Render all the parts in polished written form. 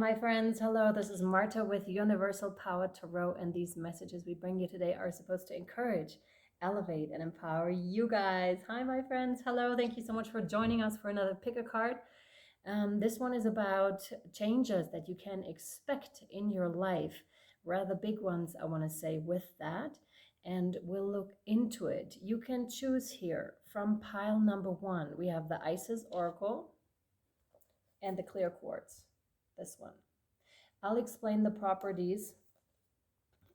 my friends. Hello, this is Marta with Universal Power Tarot, and these messages we bring you today are supposed to encourage, elevate, and empower you guys. Hi, my friends. Hello. Thank you so much for joining us for another pick a card. This one is about changes that you can expect in your life, rather big ones, I want to say, with that. And we'll look into it. You can choose here from pile number 1. We have the Isis Oracle and the Clear Quartz. This one. I'll explain the properties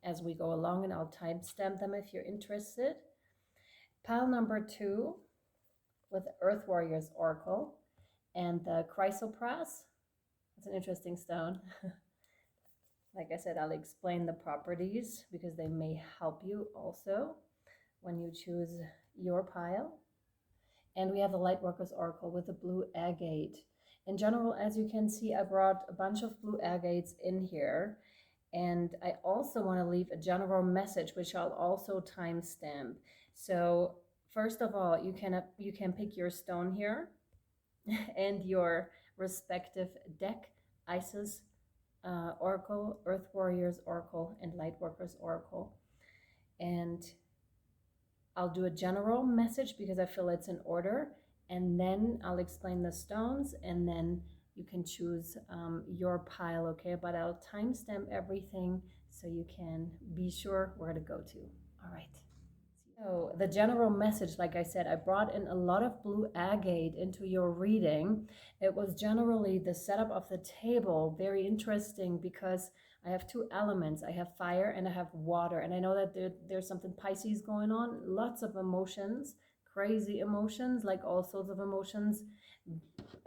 as we go along, and I'll timestamp them if you're interested. Pile number 2 with the Earth Warriors Oracle and the Chrysopras. It's an interesting stone. Like I said, I'll explain the properties because they may help you also when you choose your pile. And we have the Lightworkers Oracle with the blue agate. In general, as you can see, I brought a bunch of blue agates in here. And I also want to leave a general message, which I'll also timestamp. So first of all, you can pick your stone here and your respective deck, Isis Oracle, Earth Warriors Oracle, and Lightworkers Oracle. And I'll do a general message because I feel it's in order. And then I'll explain the stones, and then you can choose your pile, okay? But I'll timestamp everything so you can be sure where to go to. All right. So the general message, like I said, I brought in a lot of blue agate into your reading. It was generally the setup of the table, very interesting because I have 2 elements. I have fire and I have water. And I know that there's something Pisces going on, lots of emotions, crazy emotions, like all sorts of emotions.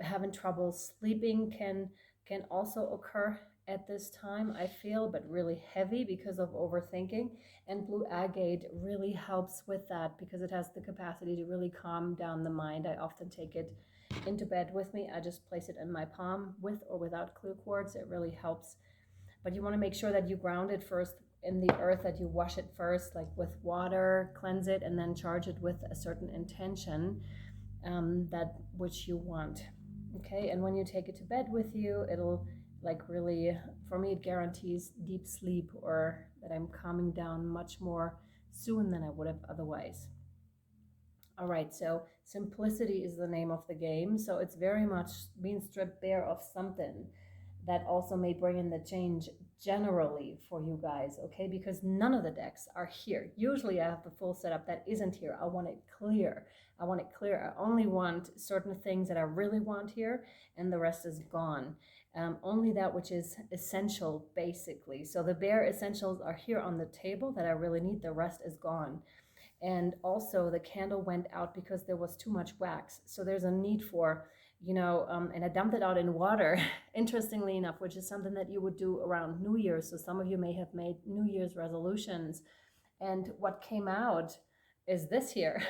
Having trouble sleeping can also occur at this time, I feel, but really heavy because of overthinking. And blue agate really helps with that because it has the capacity to really calm down the mind. I often take it into bed with me. I just place it in my palm with or without clear quartz. It really helps. But you want to make sure that you ground it first in the earth, that you wash it first, like with water, cleanse it, and then charge it with a certain intention that which you want. Okay, and when you take it to bed with you, it'll like really, for me, it guarantees deep sleep, or that I'm calming down much more soon than I would have otherwise. All right, so simplicity is the name of the game. So it's very much being stripped bare of something that also may bring in the change generally for you guys, okay? Because none of the decks are here. Usually I have the full setup that isn't here. I want it clear. I want it clear. I only want certain things that I really want here, and the rest is gone. Only that which is essential, basically. So the bare essentials are here on the table that I really need. The rest is gone. And also the candle went out because there was too much wax. So there's a need for, and I dumped it out in water, interestingly enough, which is something that you would do around New Year's. So some of you may have made New Year's resolutions. And what came out is this here.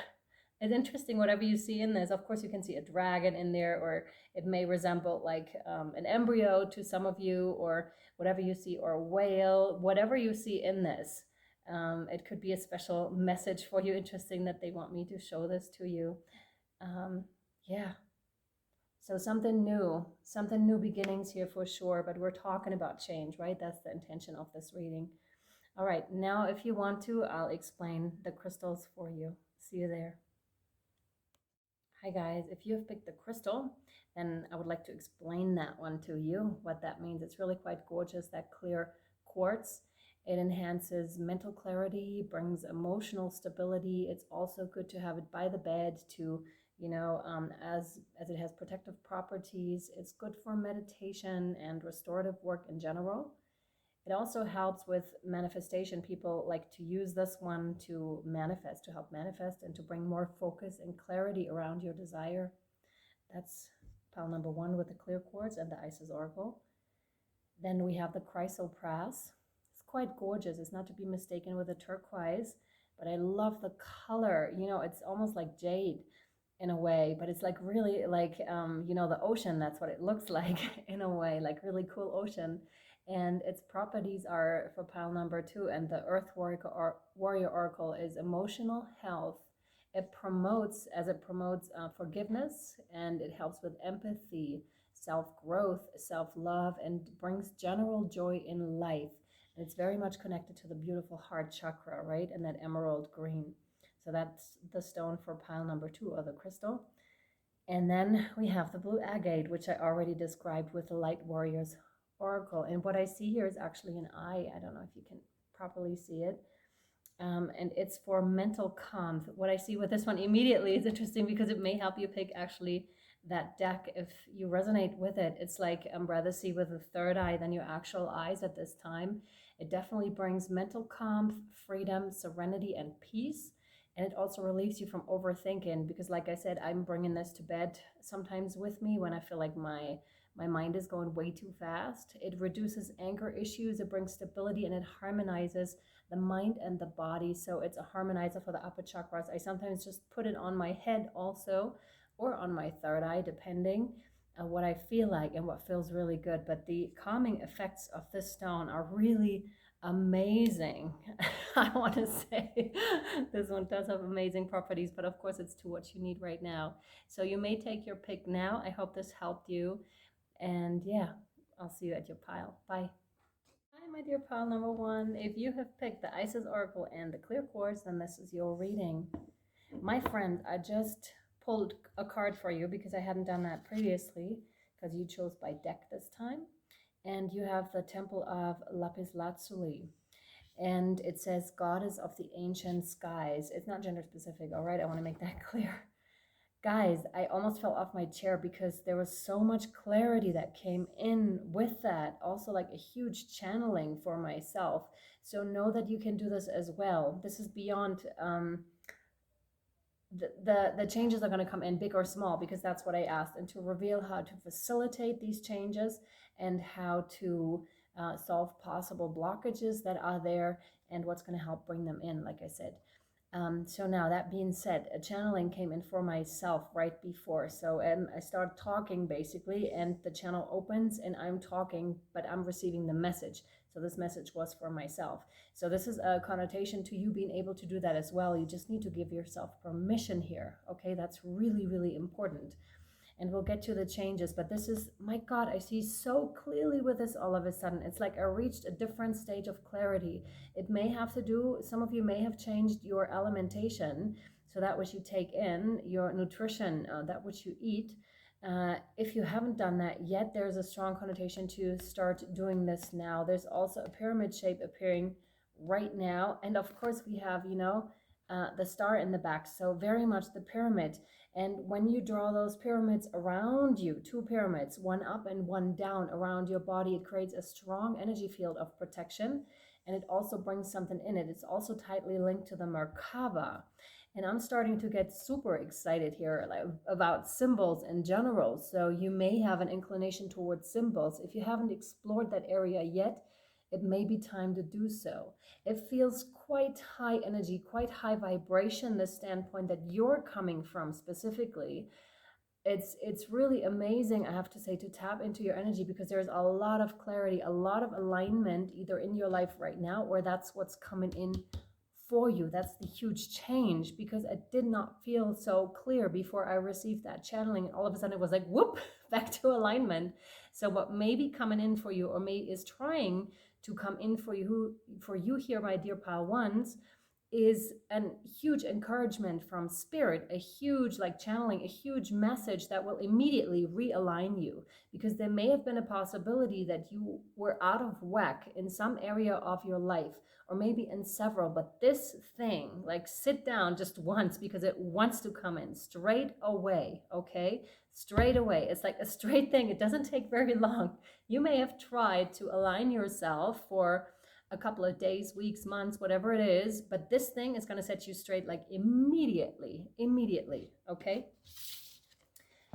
It's interesting, whatever you see in this. Of course, you can see a dragon in there, or it may resemble like an embryo to some of you, or whatever you see, or a whale, whatever you see in this. It could be a special message for you. Interesting that they want me to show this to you. Yeah. So something new beginnings here for sure, but we're talking about change, right? That's the intention of this reading. All right, now if you want to, I'll explain the crystals for you. See you there. Hi guys, if you have picked the crystal, then I would like to explain that one to you, what that means. It's really quite gorgeous, that clear quartz. It enhances mental clarity, brings emotional stability. It's also good to have it by the bed to, as it has protective properties. It's good for meditation and restorative work in general. It also helps with manifestation. People like to use this one to manifest, to help manifest and to bring more focus and clarity around your desire. That's pile number 1 with the clear quartz and the Isis Oracle. Then we have the Chrysopras. It's quite gorgeous. It's not to be mistaken with the turquoise, but I love the color. It's almost like jade in a way, but it's like really like, the ocean. That's what it looks like in a way, like really cool ocean. And its properties are for pile number 2, and the Earth Warrior Oracle is emotional health. It promotes forgiveness, and it helps with empathy. self-growth, self-love, and brings general joy in life. And it's very much connected to the beautiful heart chakra, right? And that emerald green. So that's the stone for pile number 2, or the crystal. And then we have the blue agate, which I already described with the light warrior's oracle. And what I see here is actually an eye. I don't know if you can properly see it. And it's for mental calm. What I see with this one immediately is interesting because it may help you pick actually that deck if you resonate with it. It's like rather see with the third eye than your actual eyes at this time. It definitely brings mental calm, freedom, serenity, and peace. And it also relieves you from overthinking because, like I said, I'm bringing this to bed sometimes with me when I feel like my mind is going way too fast. It reduces anger issues, it brings stability, and it harmonizes the mind and the body. So it's a harmonizer for the upper chakras. I sometimes just put it on my head also, or on my third eye, depending on what I feel like and what feels really good. But the calming effects of this stone are really amazing. I want to say this one does have amazing properties, but of course it's to what you need right now. So you may take your pick now. I hope this helped you. And yeah, I'll see you at your pile. Bye. Hi, my dear pile number 1. If you have picked the Isis Oracle and the Clear Quartz, then this is your reading. My friend, I just pulled a card for you because I hadn't done that previously, because you chose by deck this time. And you have the Temple of Lapis Lazuli. And it says, Goddess of the Ancient Skies. It's not gender specific, all right? I want to make that clear. Guys, I almost fell off my chair because there was so much clarity that came in with that. Also, like a huge channeling for myself. So know that you can do this as well. This is beyond the changes are going to come in big or small, because that's what I asked, and to reveal how to facilitate these changes and how to solve possible blockages that are there and what's going to help bring them in, like I said. So now, that being said, a channeling came in for myself right before. So I start talking basically, and the channel opens and I'm talking, but I'm receiving the message. So this message was for myself. So this is a connotation to you being able to do that as well. You just need to give yourself permission here. Okay, that's really, really important. And we'll get to the changes, but this is, my God, I see so clearly with this all of a sudden. It's like I reached a different stage of clarity. It may have to do, some of you may have changed your alimentation, so that which you take in, your nutrition, that which you eat. If you haven't done that yet, there's a strong connotation to start doing this now. There's also a pyramid shape appearing right now. And of course we have, the star in the back. So very much the pyramid. And when you draw those pyramids around you, 2 pyramids, one up and one down around your body, it creates a strong energy field of protection. And it also brings something in it. It's also tightly linked to the Merkaba. And I'm starting to get super excited here about symbols in general. So you may have an inclination towards symbols. If you haven't explored that area yet, it may be time to do so. It feels quite high energy, quite high vibration, the standpoint that you're coming from specifically. It's really amazing, I have to say, to tap into your energy, because there's a lot of clarity, a lot of alignment either in your life right now, or that's what's coming in for you. That's the huge change, because it did not feel so clear before I received that channeling. All of a sudden it was like, whoop, back to alignment. So what may be coming in for you, or is trying to come in for you here, my dear pile ones, is a huge encouragement from spirit, a huge channeling, a huge message that will immediately realign you, because there may have been a possibility that you were out of whack in some area of your life, or maybe in several, but this thing, sit down just once, because it wants to come in straight away. Okay, straight away. It's like a straight thing. It doesn't take very long. You may have tried to align yourself for a couple of days, weeks, months, whatever it is, but this thing is going to set you straight immediately, okay?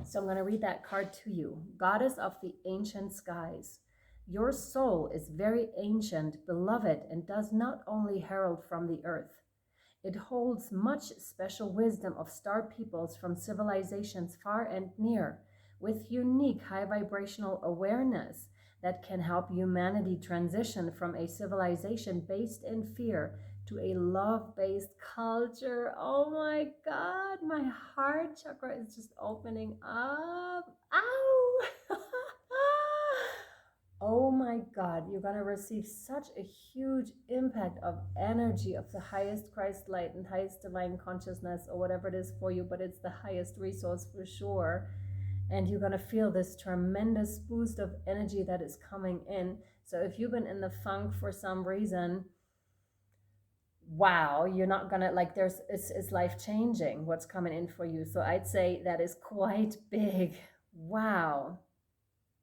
So I'm going to read that card to you. Goddess of the Ancient Skies. Your soul is very ancient, beloved, and does not only herald from the earth. It holds much special wisdom of star peoples from civilizations far and near, with unique high vibrational awareness that can help humanity transition from a civilization based in fear to a love-based culture. Oh my God, my heart chakra is just opening up. Ow! oh my God, you're going to receive such a huge impact of energy of the highest Christ light and highest divine consciousness, or whatever it is for you, but it's the highest resource for sure. And you're going to feel this tremendous boost of energy that is coming in. So if you've been in the funk for some reason, wow, you're not gonna like, it's life changing what's coming in for you. So I'd say that is quite big. Wow.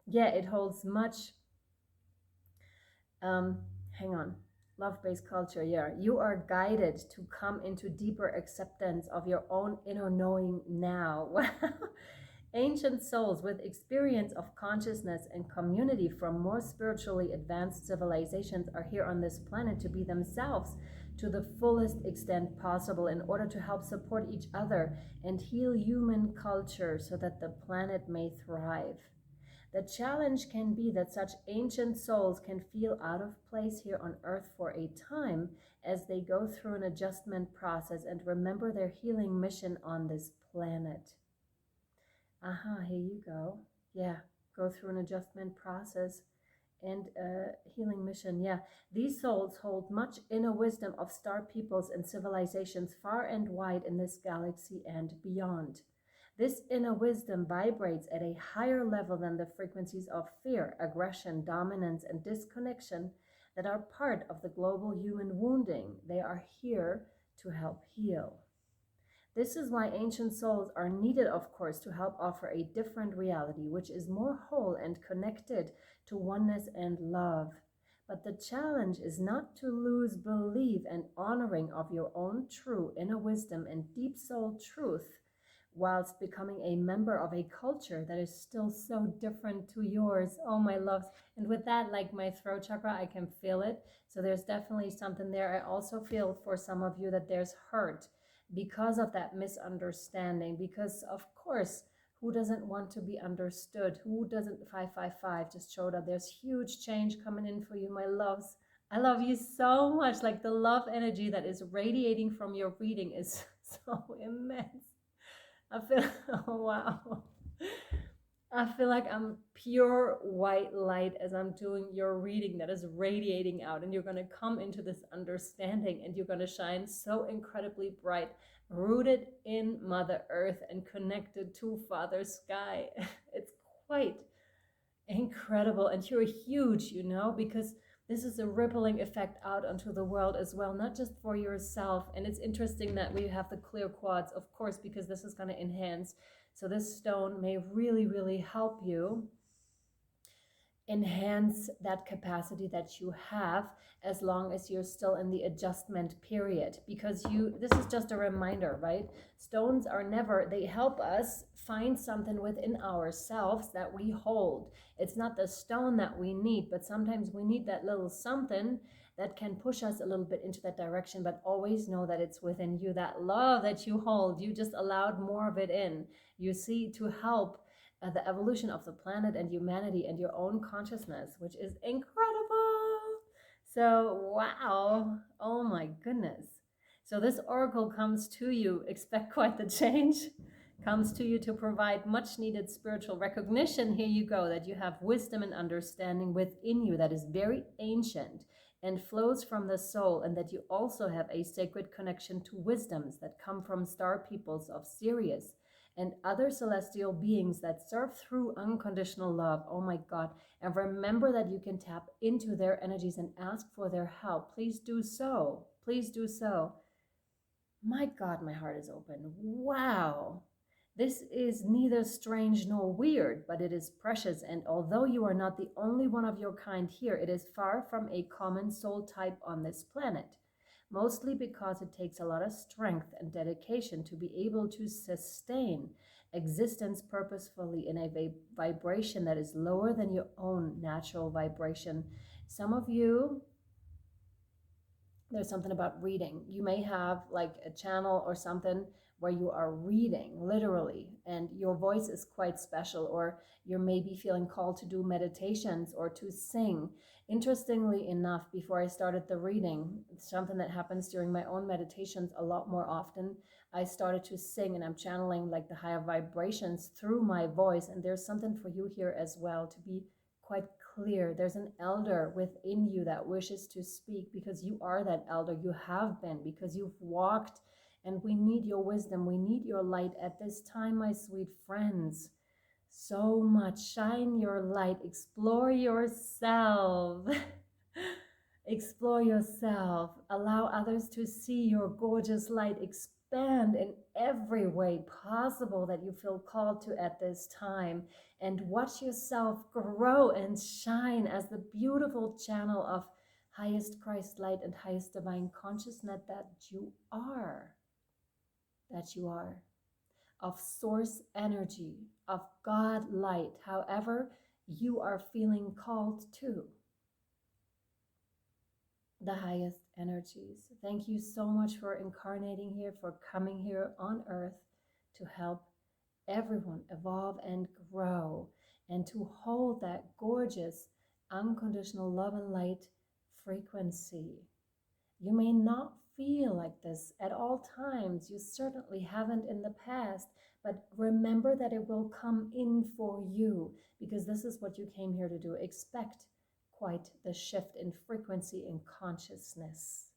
Yeah, it holds much. Hang on. Love-based culture. Yeah, you are guided to come into deeper acceptance of your own inner knowing now. Wow. Ancient souls with experience of consciousness and community from more spiritually advanced civilizations are here on this planet to be themselves to the fullest extent possible in order to help support each other and heal human culture so that the planet may thrive. The challenge can be that such ancient souls can feel out of place here on Earth for a time as they go through an adjustment process and remember their healing mission on this planet. Here you go. Yeah, go through an adjustment process and healing mission. Yeah, these souls hold much inner wisdom of star peoples and civilizations far and wide in this galaxy and beyond. This inner wisdom vibrates at a higher level than the frequencies of fear, aggression, dominance, and disconnection that are part of the global human wounding. They are here to help heal. This is why ancient souls are needed, of course, to help offer a different reality, which is more whole and connected to oneness and love. But the challenge is not to lose belief and honoring of your own true inner wisdom and deep soul truth, whilst becoming a member of a culture that is still so different to yours. Oh, my loves. And with that, like my throat chakra, I can feel it. So there's definitely something there. I also feel for some of you that there's hurt because of that misunderstanding, because of course, who doesn't want to be understood? Who doesn't? 555 just showed up. There's huge change coming in for you, my loves. I love you so much. Like the love energy that is radiating from your reading is so immense. I feel, oh wow. I feel like I'm pure white light as I'm doing your reading that is radiating out, and you're going to come into this understanding and you're going to shine so incredibly bright, rooted in Mother Earth and connected to Father Sky. It's quite incredible, and you're huge, you know, because this is a rippling effect out onto the world as well, not just for yourself. And it's interesting that we have the clear quartz, of course, because this is going to enhance. So this stone may really, really help you enhance that capacity that you have, as long as you're still in the adjustment period, because this is just a reminder, right? Stones are never, they help us find something within ourselves that we hold. It's not the stone that we need, but sometimes we need that little something that can push us a little bit into that direction. But always know that it's within you, that love that you hold, you just allowed more of it in, you see, to help the evolution of the planet and humanity and your own consciousness, which is incredible. So, wow. Oh my goodness. So this oracle comes to you, expect quite the change, comes to you to provide much needed spiritual recognition. Here you go, that you have wisdom and understanding within you that is very ancient and flows from the soul, and that you also have a sacred connection to wisdoms that come from star peoples of Sirius and other celestial beings that serve through unconditional love. Oh my God. And remember that you can tap into their energies and ask for their help. Please do so. Please do so. My God, my heart is open. Wow. This is neither strange nor weird, but it is precious. And although you are not the only one of your kind here, it is far from a common soul type on this planet. Mostly because it takes a lot of strength and dedication to be able to sustain existence purposefully in a vibration that is lower than your own natural vibration. Some of you, there's something about reading. You may have like a channel or something where you are reading literally, and your voice is quite special, or you're maybe feeling called to do meditations or to sing. Interestingly enough, before I started the reading, something that happens during my own meditations a lot more often, I started to sing, and I'm channeling like the higher vibrations through my voice. And there's something for you here as well, to be quite clear. There's an elder within you that wishes to speak, because you are that elder. You have been, because you've walked, and we need your wisdom. We need your light at this time, my sweet friends. So much. Shine your light. Explore yourself. Explore yourself. Allow others to see your gorgeous light expand in every way possible that you feel called to at this time. And watch yourself grow and shine as the beautiful channel of highest Christ light and highest divine consciousness that you are. That you are. Of source energy, of God light, however you are feeling called to. The highest energies. Thank you so much for incarnating here, for coming here on earth to help everyone evolve and grow, and to hold that gorgeous unconditional love and light frequency. You may not feel like this at all times. You certainly haven't in the past, but remember that it will come in for you, because this is what you came here to do. Expect quite the shift in frequency and consciousness,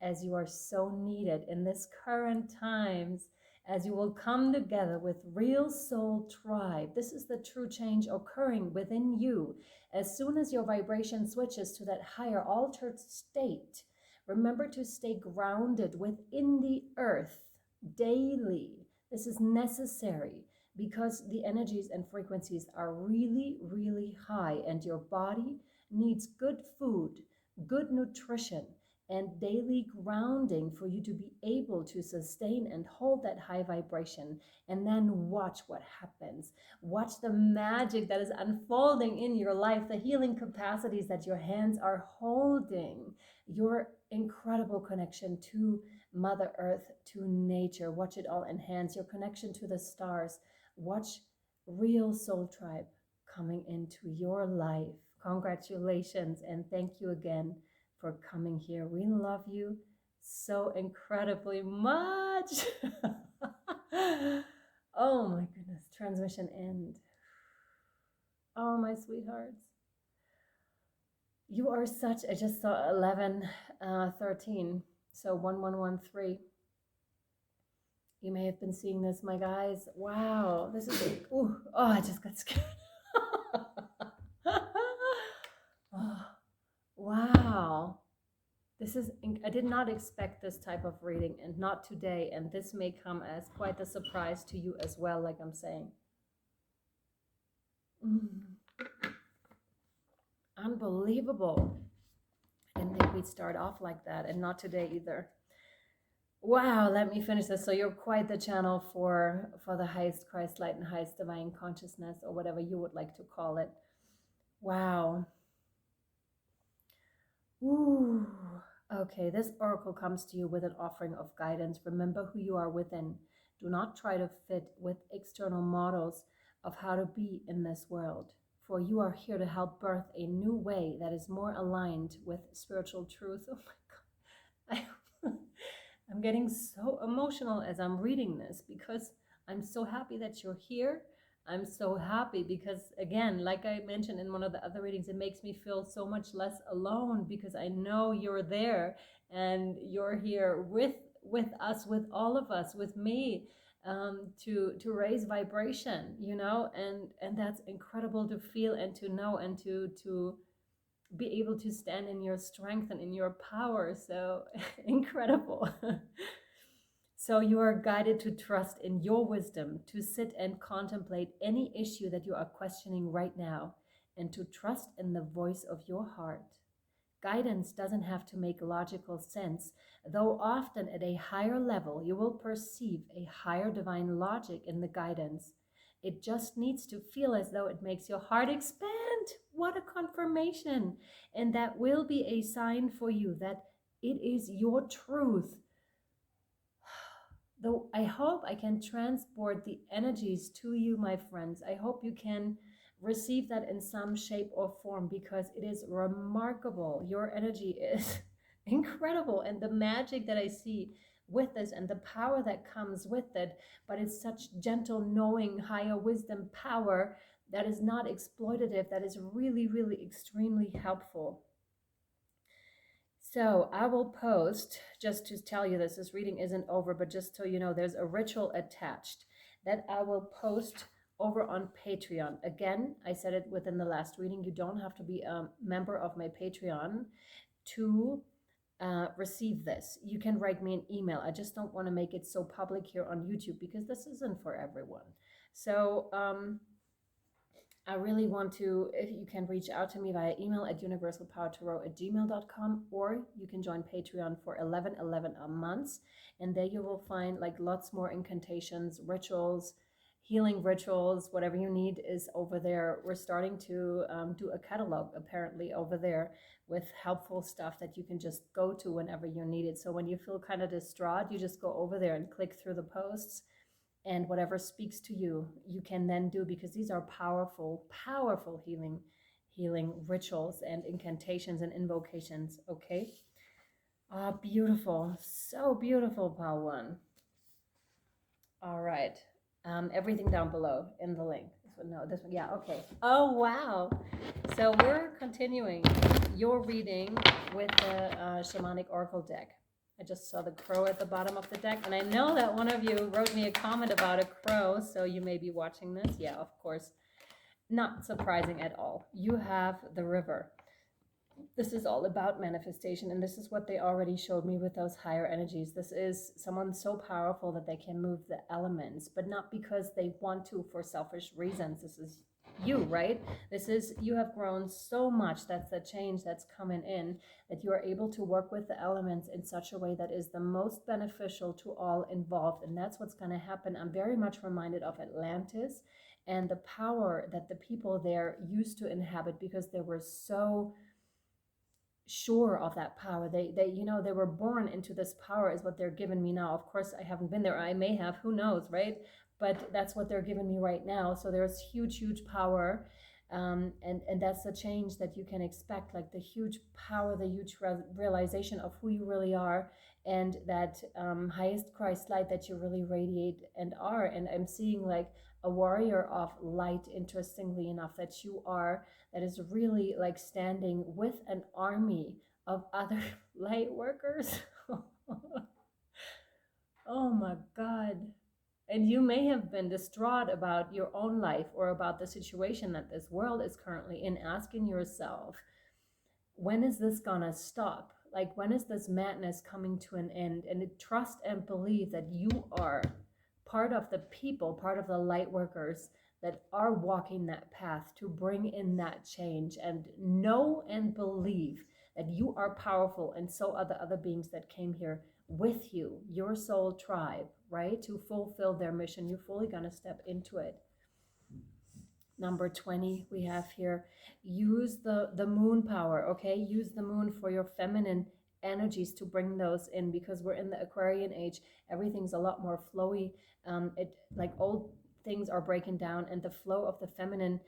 as you are so needed in this current times, as you will come together with real soul tribe. This is the true change occurring within you. As soon as your vibration switches to that higher altered state, remember to stay grounded within the earth daily. This is necessary, because the energies and frequencies are really, really high, and your body needs good food, good nutrition, and daily grounding for you to be able to sustain and hold that high vibration. And then watch what happens. Watch the magic that is unfolding in your life, the healing capacities that your hands are holding, your incredible connection to Mother Earth, to nature. Watch it all enhance your connection to the stars. Watch real soul tribe coming into your life. Congratulations, and thank you again for coming here. We love you so incredibly much. Oh my goodness, transmission end. Oh, my sweethearts. You are such, I just saw 11, 13, so 1113. You may have been seeing this, my guys. Wow, this is, ooh, oh, I just got scared. Oh, wow. This is, I did not expect this type of reading, and not today, and this may come as quite a surprise to you as well, like I'm saying. Unbelievable. I didn't think we'd start off like that, and not today either. Wow, let me finish this. So you're quite the channel for the highest Christ light and highest divine consciousness, or whatever you would like to call it. Wow. Ooh. Okay, this oracle comes to you with an offering of guidance. Remember who you are within. Do not try to fit with external models of how to be in this world, for you are here to help birth a new way that is more aligned with spiritual truth. Oh my God. I'm getting so emotional as I'm reading this, because I'm so happy that you're here. I'm so happy because, again, like I mentioned in one of the other readings, it makes me feel so much less alone, because I know you're there and you're here with us, with all of us, with me, to raise vibration, you know, and that's incredible to feel and to know, and to be able to stand in your strength and in your power. So incredible. So you are guided to trust in your wisdom, to sit and contemplate any issue that you are questioning right now, and to trust in the voice of your heart. Guidance doesn't have to make logical sense, though often at a higher level you will perceive a higher divine logic in the guidance. It just needs to feel as though it makes your heart expand. What a confirmation! And that will be a sign for you that it is your truth. Though I hope I can transport the energies to you, my friends. I hope you can receive that in some shape or form, because it is remarkable. Your energy is incredible, and the magic that I see with this and the power that comes with it, but it's such gentle, knowing, higher wisdom power that is not exploitative, that is really, really extremely helpful. So I will post, just to tell you this reading isn't over, but just so you know, there's a ritual attached that I will post over on Patreon. Again, I said it within the last reading, you don't have to be a member of my Patreon to receive this. You can write me an email. I just don't want to make it so public here on YouTube because this isn't for everyone. So I really want to, if you can reach out to me via email at universalpowertarot@gmail.com, or you can join Patreon for $11.11 a month, and there you will find like lots more incantations, rituals, healing rituals, whatever you need is over there. We're starting to do a catalog apparently over there with helpful stuff that you can just go to whenever you need it. So when you feel kind of distraught, you just go over there and click through the posts, and whatever speaks to you, you can then do, because these are powerful, powerful healing rituals and incantations and invocations. Okay. Ah, beautiful. So beautiful, Pal One. All right. Everything down below in the link. This one, no, this one. Yeah, okay. Oh, wow. So we're continuing your reading with the Shamanic Oracle deck. I just saw the crow at the bottom of the deck, and I know that one of you wrote me a comment about a crow, so you may be watching this. Yeah, of course. Not surprising at all. You have the river. This is all about manifestation, and this is what they already showed me with those higher energies. This is someone so powerful that they can move the elements, but not because they want to for selfish reasons. This is you, right? This is, you have grown so much. That's the change that's coming in, that you are able to work with the elements in such a way that is the most beneficial to all involved. And that's what's going to happen. I'm very much reminded of Atlantis and the power that the people there used to inhabit, because they were so sure of that power. They you know, they were born into this power, is what they're giving me now. Of course, I haven't been there. I may have, who knows, right? But that's what they're giving me right now. So there's huge power, and that's the change that you can expect, like the huge power, the huge realization of who you really are, and that highest Christ light that you really radiate and are. And I'm seeing like a warrior of light, interestingly enough, that you are, that is really like standing with an army of other light workers. Oh my God. And you may have been distraught about your own life or about the situation that this world is currently in, asking yourself, when is this gonna stop? Like, when is this madness coming to an end? And trust and believe that you are part of the people, part of the light workers that are walking that path to bring in that change. And know and believe that you are powerful, and so are the other beings that came here with you, your soul tribe, right? To fulfill their mission. You're fully going to step into it. Number 20 we have here, use the moon power. Okay, use the moon for your feminine energies to bring those in, because we're in the Aquarian age. Everything's a lot more flowy. It, like, old things are breaking down, and the flow of the feminine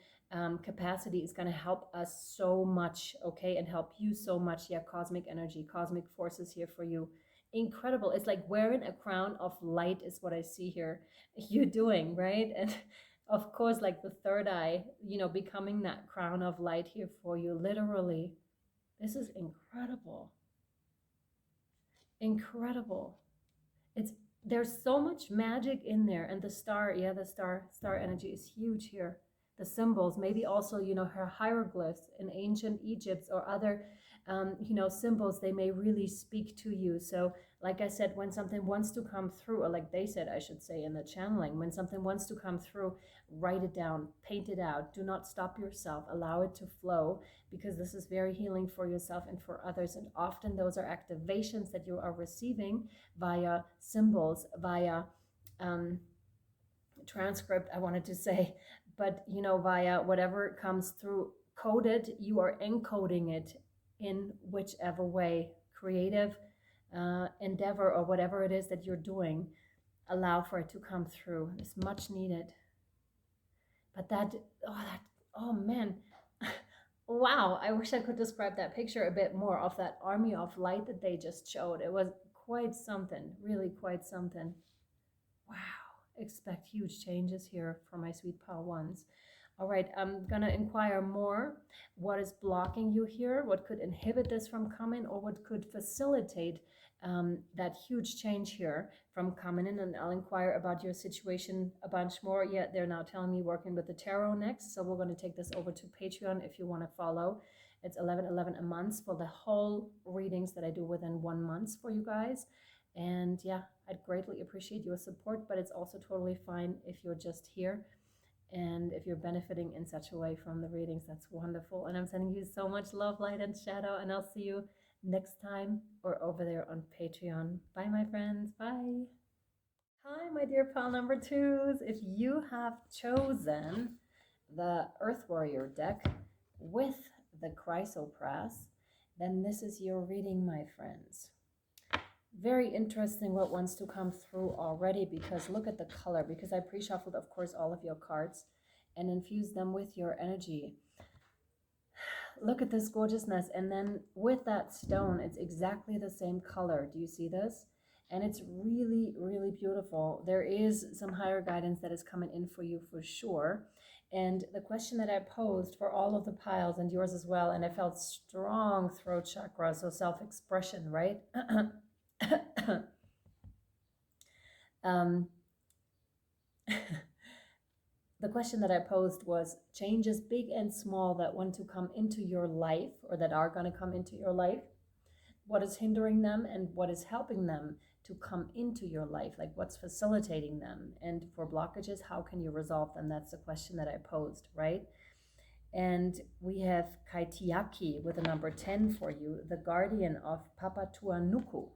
capacity is going to help us so much. Okay, and help you so much. Yeah, cosmic energy, cosmic forces here for you. Incredible. It's like wearing a crown of light is what I see here you doing, right? And of course, like the third eye, you know, becoming that crown of light here for you, literally. This is incredible. Incredible. It's, there's so much magic in there. And the star, yeah, the star energy is huge here. The symbols, maybe also, you know, her hieroglyphs in ancient Egypt or other you know, symbols, they may really speak to you. So like I said, when something wants to come through, or like they said, I should say in the channeling, when something wants to come through, write it down, paint it out. Do not stop yourself. Allow it to flow, because this is very healing for yourself and for others. And often those are activations that you are receiving via symbols, via transcript, I wanted to say, but you know, via whatever comes through coded, you are encoding it in whichever way, creative endeavor or whatever it is that you're doing. Allow for it to come through. It's much needed. But oh man, wow, I wish I could describe that picture a bit more of that army of light that they just showed. It was quite something, really quite something. Wow. Expect huge changes here for my sweet pal ones. All right, I'm gonna inquire more. What is blocking you here? What could inhibit this from coming, or what could facilitate that huge change here from coming in? And I'll inquire about your situation a bunch more. Yeah, they're now telling me working with the tarot next. So we're going to take this over to Patreon if you want to follow. It's 11.11 a month for the whole readings that I do within 1 month for you guys. And yeah, I'd greatly appreciate your support, but it's also totally fine if you're just here. And if you're benefiting in such a way from the readings, that's wonderful. And I'm sending you so much love, light, and shadow. And I'll see you next time or over there on Patreon. Bye, my friends. Bye. Hi, my dear pal number twos. If you have chosen the Earth Warrior deck with the Chrysopras, then this is your reading, my friends. Very interesting what wants to come through already, because look at the color, because I pre-shuffled, of course, all of your cards and infused them with your energy. Look at this gorgeousness. And then with that stone, it's exactly the same color. Do you see this? And it's really, really beautiful. There is some higher guidance that is coming in for you for sure. And the question that I posed for all of the piles, and yours as well, and I felt strong throat chakra, so self-expression, right? The question that I posed was changes big and small that want to come into your life, or that are going to come into your life. What is hindering them and what is helping them to come into your life? Like what's facilitating them? And for blockages, how can you resolve them? That's the question that I posed, right? And we have Kaitiaki with the number 10 for you, the guardian of Papatuanuku.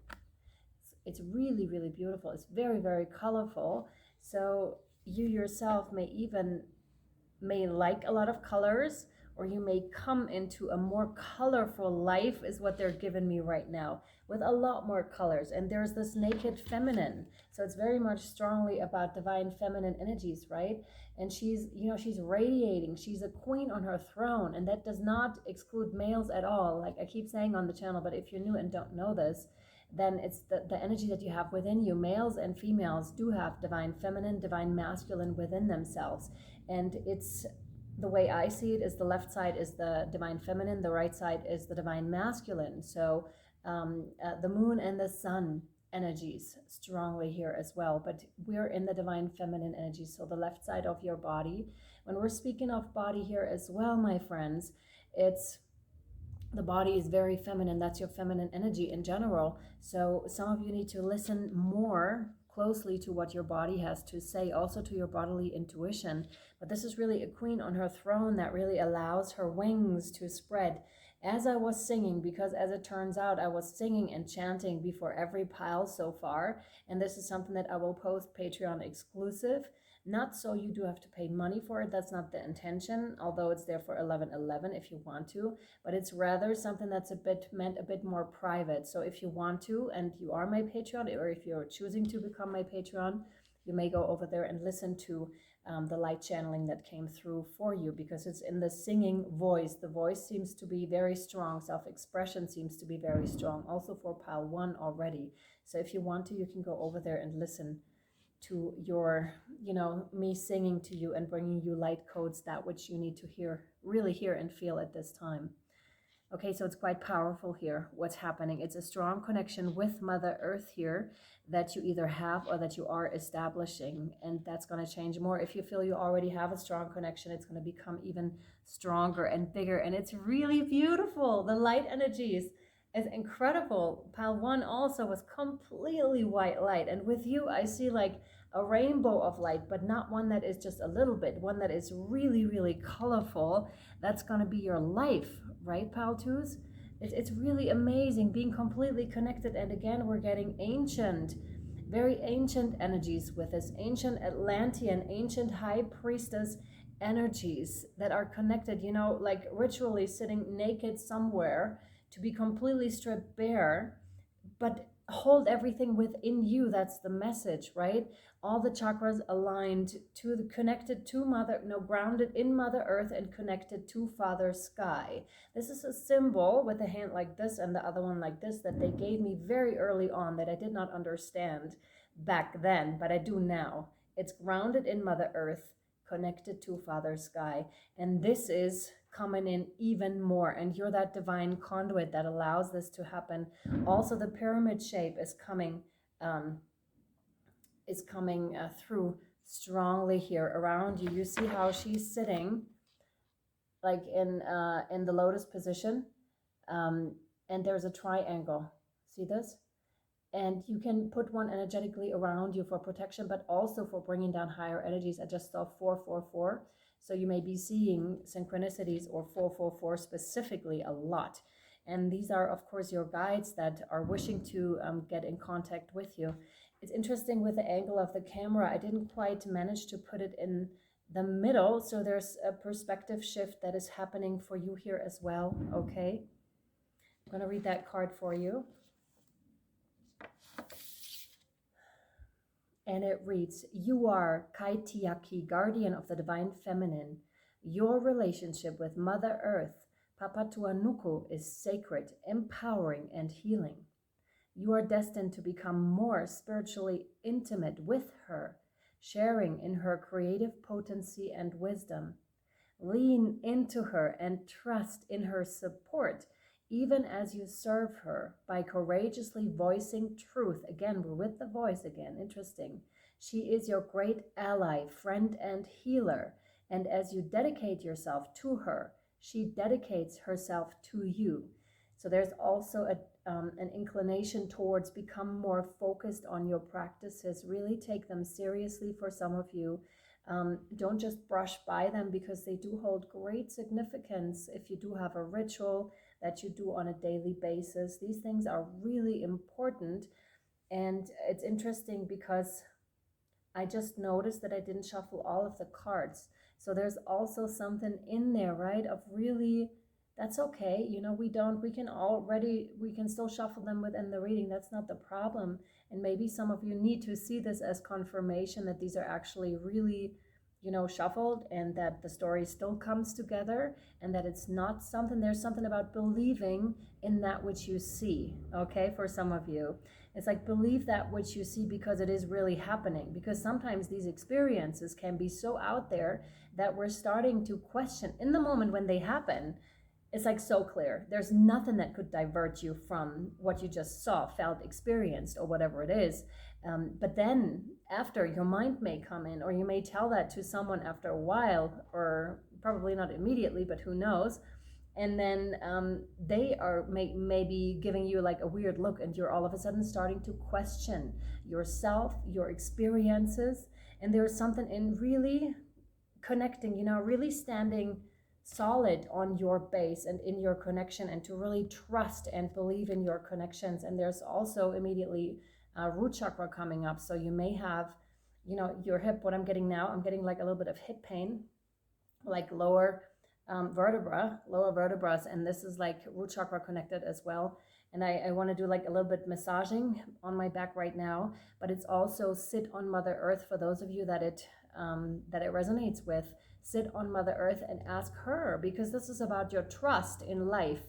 It's really, really beautiful. It's very, very colorful. So you yourself may like a lot of colors, or you may come into a more colorful life, is what they're giving me right now, with a lot more colors. And there's this naked feminine. So it's very much strongly about divine feminine energies, right? And she's radiating. She's a queen on her throne. And that does not exclude males at all. Like I keep saying on the channel, but if you're new and don't know this, then it's the energy that you have within you. Males and females do have divine feminine, divine masculine within themselves. And it's the way I see it is the left side is the divine feminine, the right side is the divine masculine. So the moon and the sun energies strongly here as well, but we're in the divine feminine energy. So the left side of your body, when we're speaking of body here as well, my friends, it's the body is very feminine. That's your feminine energy in general. So some of you need to listen more closely to what your body has to say, also to your bodily intuition. But this is really a queen on her throne that really allows her wings to spread. As I was singing, because as it turns out, I was singing and chanting before every pile so far. And this is something that I will post Patreon exclusive. Not so you do have to pay money for it. That's not the intention, although it's there for 11.11 if you want to. But it's rather something that's meant a bit more private. So if you want to, and you are my Patreon, or if you're choosing to become my Patreon, you may go over there and listen to the light channeling that came through for you, because it's in the singing voice. The voice seems to be very strong. Self-expression seems to be very strong, also for pile 1 already. So if you want to, you can go over there and listen to your, me singing to you and bringing you light codes, that which you need to hear, really hear and feel at this time. Okay, so it's quite powerful here, what's happening. It's a strong connection with Mother Earth here that you either have or that you are establishing, and that's going to change more. If you feel you already have a strong connection, it's going to become even stronger and bigger, and it's really beautiful. The light energies is incredible. Pile 1 also was completely white light, and with you I see like a rainbow of light, but not one that is just a little bit, one that is really, really colorful. That's going to be your life, right, Pile 2s? It's really amazing being completely connected. And again, we're getting ancient, very ancient energies with this, ancient Atlantean, ancient high priestess energies that are connected, like ritually sitting naked somewhere to be completely stripped bare, but hold everything within you. That's the message, right? All the chakras aligned connected to grounded in Mother Earth and connected to Father Sky. This is a symbol with a hand like this and the other one like this that they gave me very early on that I did not understand back then, but I do now. It's grounded in Mother Earth, connected to Father Sky. And this is coming in even more, and you're that divine conduit that allows this to happen. Also, the pyramid shape is coming through strongly here around you. You see how she's sitting like in the lotus position, and there's a triangle. See this? And you can put one energetically around you for protection, but also for bringing down higher energies. I just saw 444. So you may be seeing synchronicities or 444 specifically a lot. And these are, of course, your guides that are wishing to get in contact with you. It's interesting with the angle of the camera. I didn't quite manage to put it in the middle. So there's a perspective shift that is happening for you here as well. Okay. I'm going to read that card for you. And it reads, you are Kaitiaki, guardian of the divine feminine. Your relationship with Mother Earth, Papatuanuku, is sacred, empowering, and healing. You are destined to become more spiritually intimate with her, sharing in her creative potency and wisdom. Lean into her and trust in her support, even as you serve her by courageously voicing truth. Again, we're with the voice again. Interesting. She is your great ally, friend, and healer. And as you dedicate yourself to her, she dedicates herself to you. So there's also an inclination towards become more focused on your practices. Really take them seriously for some of you. Don't just brush by them, because they do hold great significance. If you do have a ritual that you do on a daily basis, these things are really important. And it's interesting because I just noticed that I didn't shuffle all of the cards. So there's also something in there, right, of really, that's okay. You know, we can still shuffle them within the reading. That's not the problem. And maybe some of you need to see this as confirmation that these are actually really, you know, shuffled, and that the story still comes together, and that it's not something, there's something about believing in that which you see. Okay, for some of you, it's like believe that which you see, because it is really happening. Because sometimes these experiences can be so out there that we're starting to question in the moment when they happen. It's like so clear. There's nothing that could divert you from what you just saw, felt, experienced, or whatever it is. But then after, your mind may come in, or you may tell that to someone after a while, or probably not immediately, but who knows. And then they are maybe giving you like a weird look, and you're all of a sudden starting to question yourself, your experiences. And there's something in really connecting, you know, really standing solid on your base and in your connection, and to really trust and believe in your connections. And there's also immediately root chakra coming up. So you may have, you know, your hip, what I'm getting now, I'm getting like a little bit of hip pain, like lower vertebras, and this is like root chakra connected as well. And I want to do like a little bit massaging on my back right now, but it's also sit on Mother Earth for those of you that it resonates with. Sit on Mother Earth and ask her, because this is about your trust in life,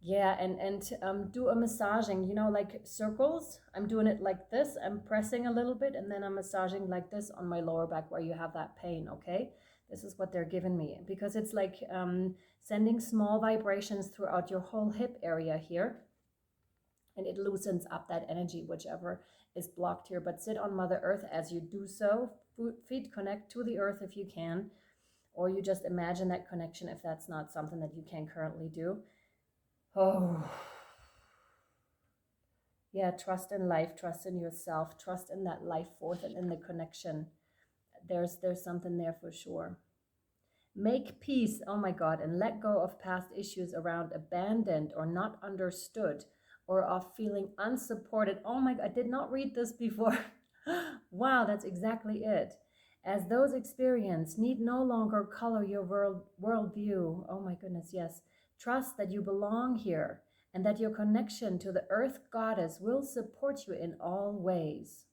and do a massaging, you know, like circles. I'm doing it like this. I'm pressing a little bit, and then I'm massaging like this on my lower back where you have that pain, okay? This is what they're giving me, because it's like sending small vibrations throughout your whole hip area here, and it loosens up that energy, whichever is blocked here. But sit on Mother Earth as you do so. Feet connect to the earth if you can, or you just imagine that connection if that's not something that you can currently do. Oh, yeah, trust in life, trust in yourself, trust in that life force and in the connection. There's something there for sure. Make peace, oh my God, and let go of past issues around abandoned or not understood, or of feeling unsupported. Oh my God, I did not read this before. Wow, that's exactly it. As those experiences need no longer color your worldview. Oh my goodness, yes. Trust that you belong here, and that your connection to the earth goddess will support you in all ways.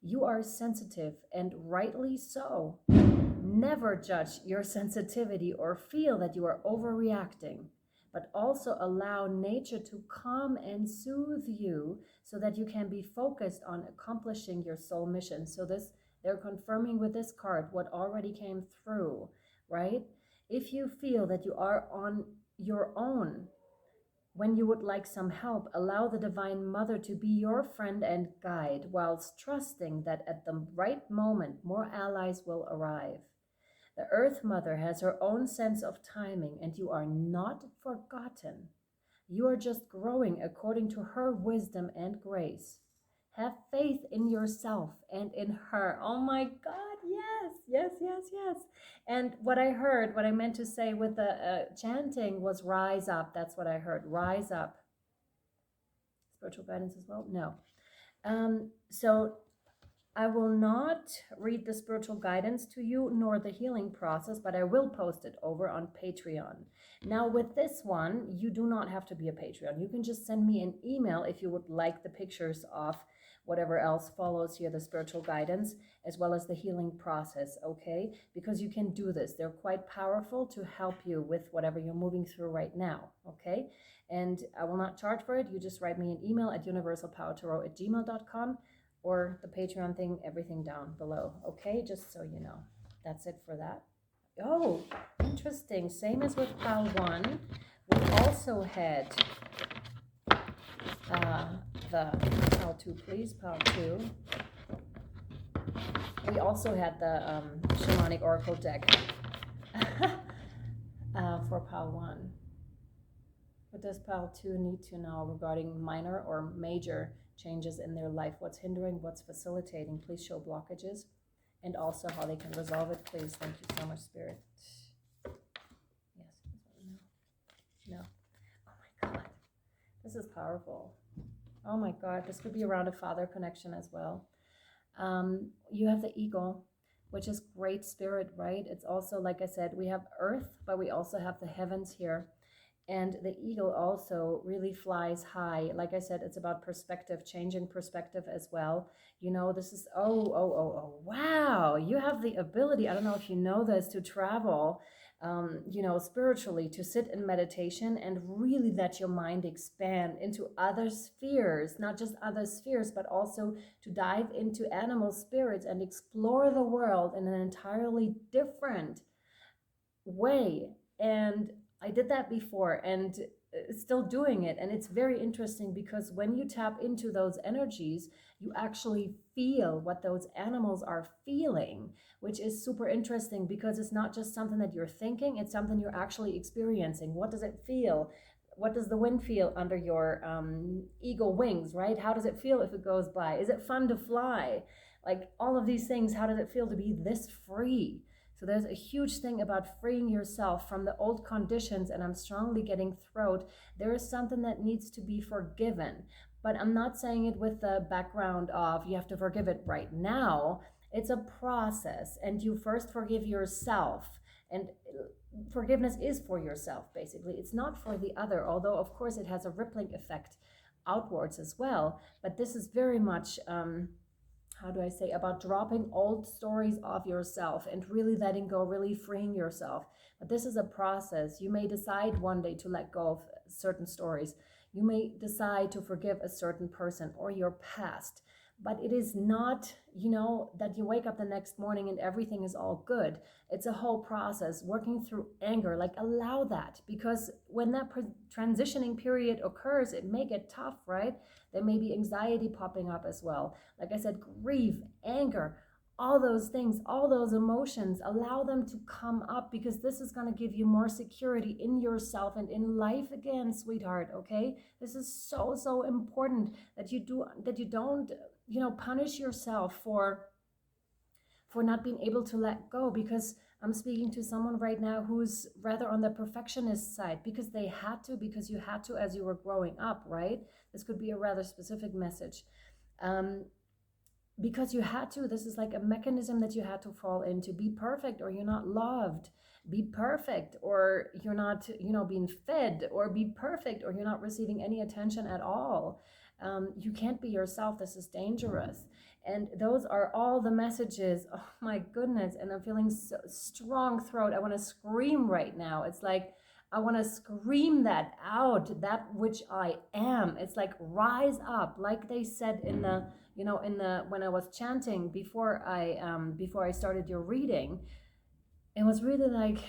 You are sensitive, and rightly so. Never judge your sensitivity or feel that you are overreacting, but also allow nature to calm and soothe you so that you can be focused on accomplishing your soul mission. So this They're confirming with this card what already came through, right? If you feel that you are on your own, when you would like some help, allow the Divine Mother to be your friend and guide, whilst trusting that at the right moment, more allies will arrive. The Earth Mother has her own sense of timing, and you are not forgotten. You are just growing according to her wisdom and grace. Have faith in yourself and in her. Oh my God, yes, yes, yes, yes. And what I heard, what I meant to say with the chanting was rise up. That's what I heard, rise up. Spiritual guidance as well? No. So I will not read the spiritual guidance to you nor the healing process, but I will post it over on Patreon. Now with this one, you do not have to be a Patreon. You can just send me an email if you would like the pictures of whatever else follows here, the spiritual guidance, as well as the healing process, okay? Because you can do this. They're quite powerful to help you with whatever you're moving through right now, okay? And I will not charge for it. You just write me an email at universalpowertarot@gmail.com, or the Patreon thing, everything down below, okay? Just so you know. That's it for that. Oh, interesting. Same as with pile 1. We also had the pile 2, please, pile 2. We also had the shamanic oracle deck for pile 1. What does pile 2 need to know regarding minor or major changes in their life? What's hindering, what's facilitating? Please show blockages, and also how they can resolve it, please. Thank you so much, Spirit. Yes. No. Oh my God, this is powerful. Oh my God, this could be around a father connection as well. You have the eagle, which is great spirit, right? It's also, like I said, we have earth, but we also have the heavens here. And the eagle also really flies high. Like I said, it's about perspective, changing perspective as well. You know, this is, wow. You have the ability, I don't know if you know this, to travel, you know, spiritually, to sit in meditation and really let your mind expand into other spheres, not just other spheres, but also to dive into animal spirits and explore the world in an entirely different way. And I did that before and still doing it. And it's very interesting because when you tap into those energies, you actually feel what those animals are feeling, which is super interesting because it's not just something that you're thinking, it's something you're actually experiencing. What does it feel? What does the wind feel under your eagle wings, right? How does it feel if it goes by? Is it fun to fly? Like all of these things, how does it feel to be this free? So there's a huge thing about freeing yourself from the old conditions, and I'm strongly getting throat. There is something that needs to be forgiven, but I'm not saying it with the background of you have to forgive it right now. It's a process, and you first forgive yourself, and forgiveness is for yourself, basically. It's not for the other, although of course it has a rippling effect outwards as well, but this is very much how do I say, about dropping old stories of yourself and really letting go, really freeing yourself. But this is a process. You may decide one day to let go of certain stories. You may decide to forgive a certain person or your past. But it is not, you know, that you wake up the next morning and everything is all good. It's a whole process, working through anger. Like, allow that, because when that transitioning period occurs, it may get tough, right? There may be anxiety popping up as well. Like I said, grief, anger, all those things, all those emotions, allow them to come up, because this is going to give you more security in yourself and in life again, sweetheart, okay? This is so, so important that you don't, you know, punish yourself for not being able to let go, because I'm speaking to someone right now who's rather on the perfectionist side, because they had to, because you had to as you were growing up, right? This could be a rather specific message. Because you had to, this is like a mechanism that you had to fall into. Be perfect or you're not loved. Be perfect or you're not, you know, being fed, or be perfect or you're not receiving any attention at all. You can't be yourself. This is dangerous. And those are all the messages. Oh my goodness. And I'm feeling so strong throat. I want to scream right now. It's like, I want to scream that out, that which I am. It's like rise up, like they said in the, when I was chanting before I started your reading. It was really like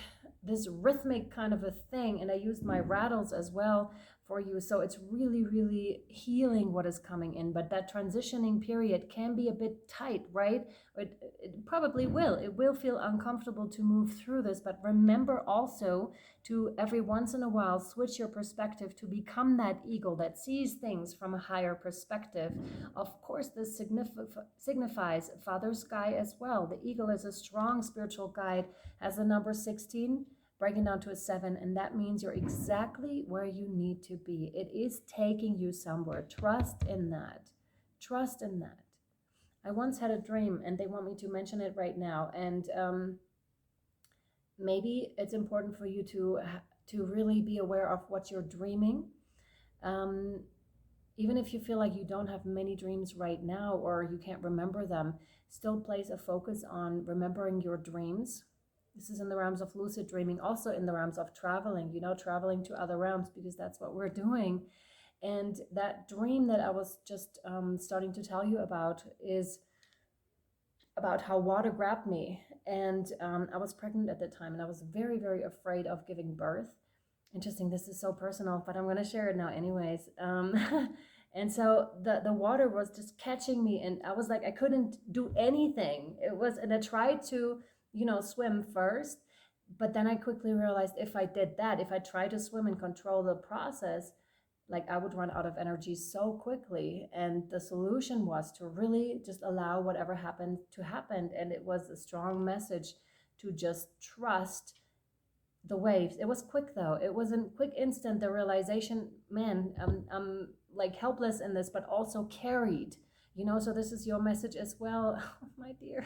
this rhythmic kind of a thing, and I used my rattles as well for you, so it's really, really healing what is coming in. But that transitioning period can be a bit tight, right? It probably will. It will feel uncomfortable to move through this, but remember also to every once in a while switch your perspective to become that eagle that sees things from a higher perspective. Of course, this signifies Father Sky as well. The eagle is a strong spiritual guide, has the number 16, breaking down to a 7, and that means you're exactly where you need to be. It is taking you somewhere. Trust in that. Trust in that. I once had a dream, and they want me to mention it right now, and maybe it's important for you to really be aware of what you're dreaming. Even if you feel like you don't have many dreams right now, or you can't remember them, still place a focus on remembering your dreams. This is in the realms of lucid dreaming, also in the realms of traveling, traveling to other realms, because that's what we're doing. And that dream that I was just starting to tell you about is about how water grabbed me. And I was pregnant at the time, and I was very, very afraid of giving birth. Interesting, this is so personal, but I'm going to share it now anyways. And so the water was just catching me, and I was like, I couldn't do anything. And I tried to swim first, but then I quickly realized if I did that, if I tried to swim and control the process, like I would run out of energy so quickly. And the solution was to really just allow whatever happened to happen. And it was a strong message to just trust the waves. It was quick though. It was a quick instant, the realization, man, I'm like helpless in this, but also carried, so this is your message as well. Oh, my dear.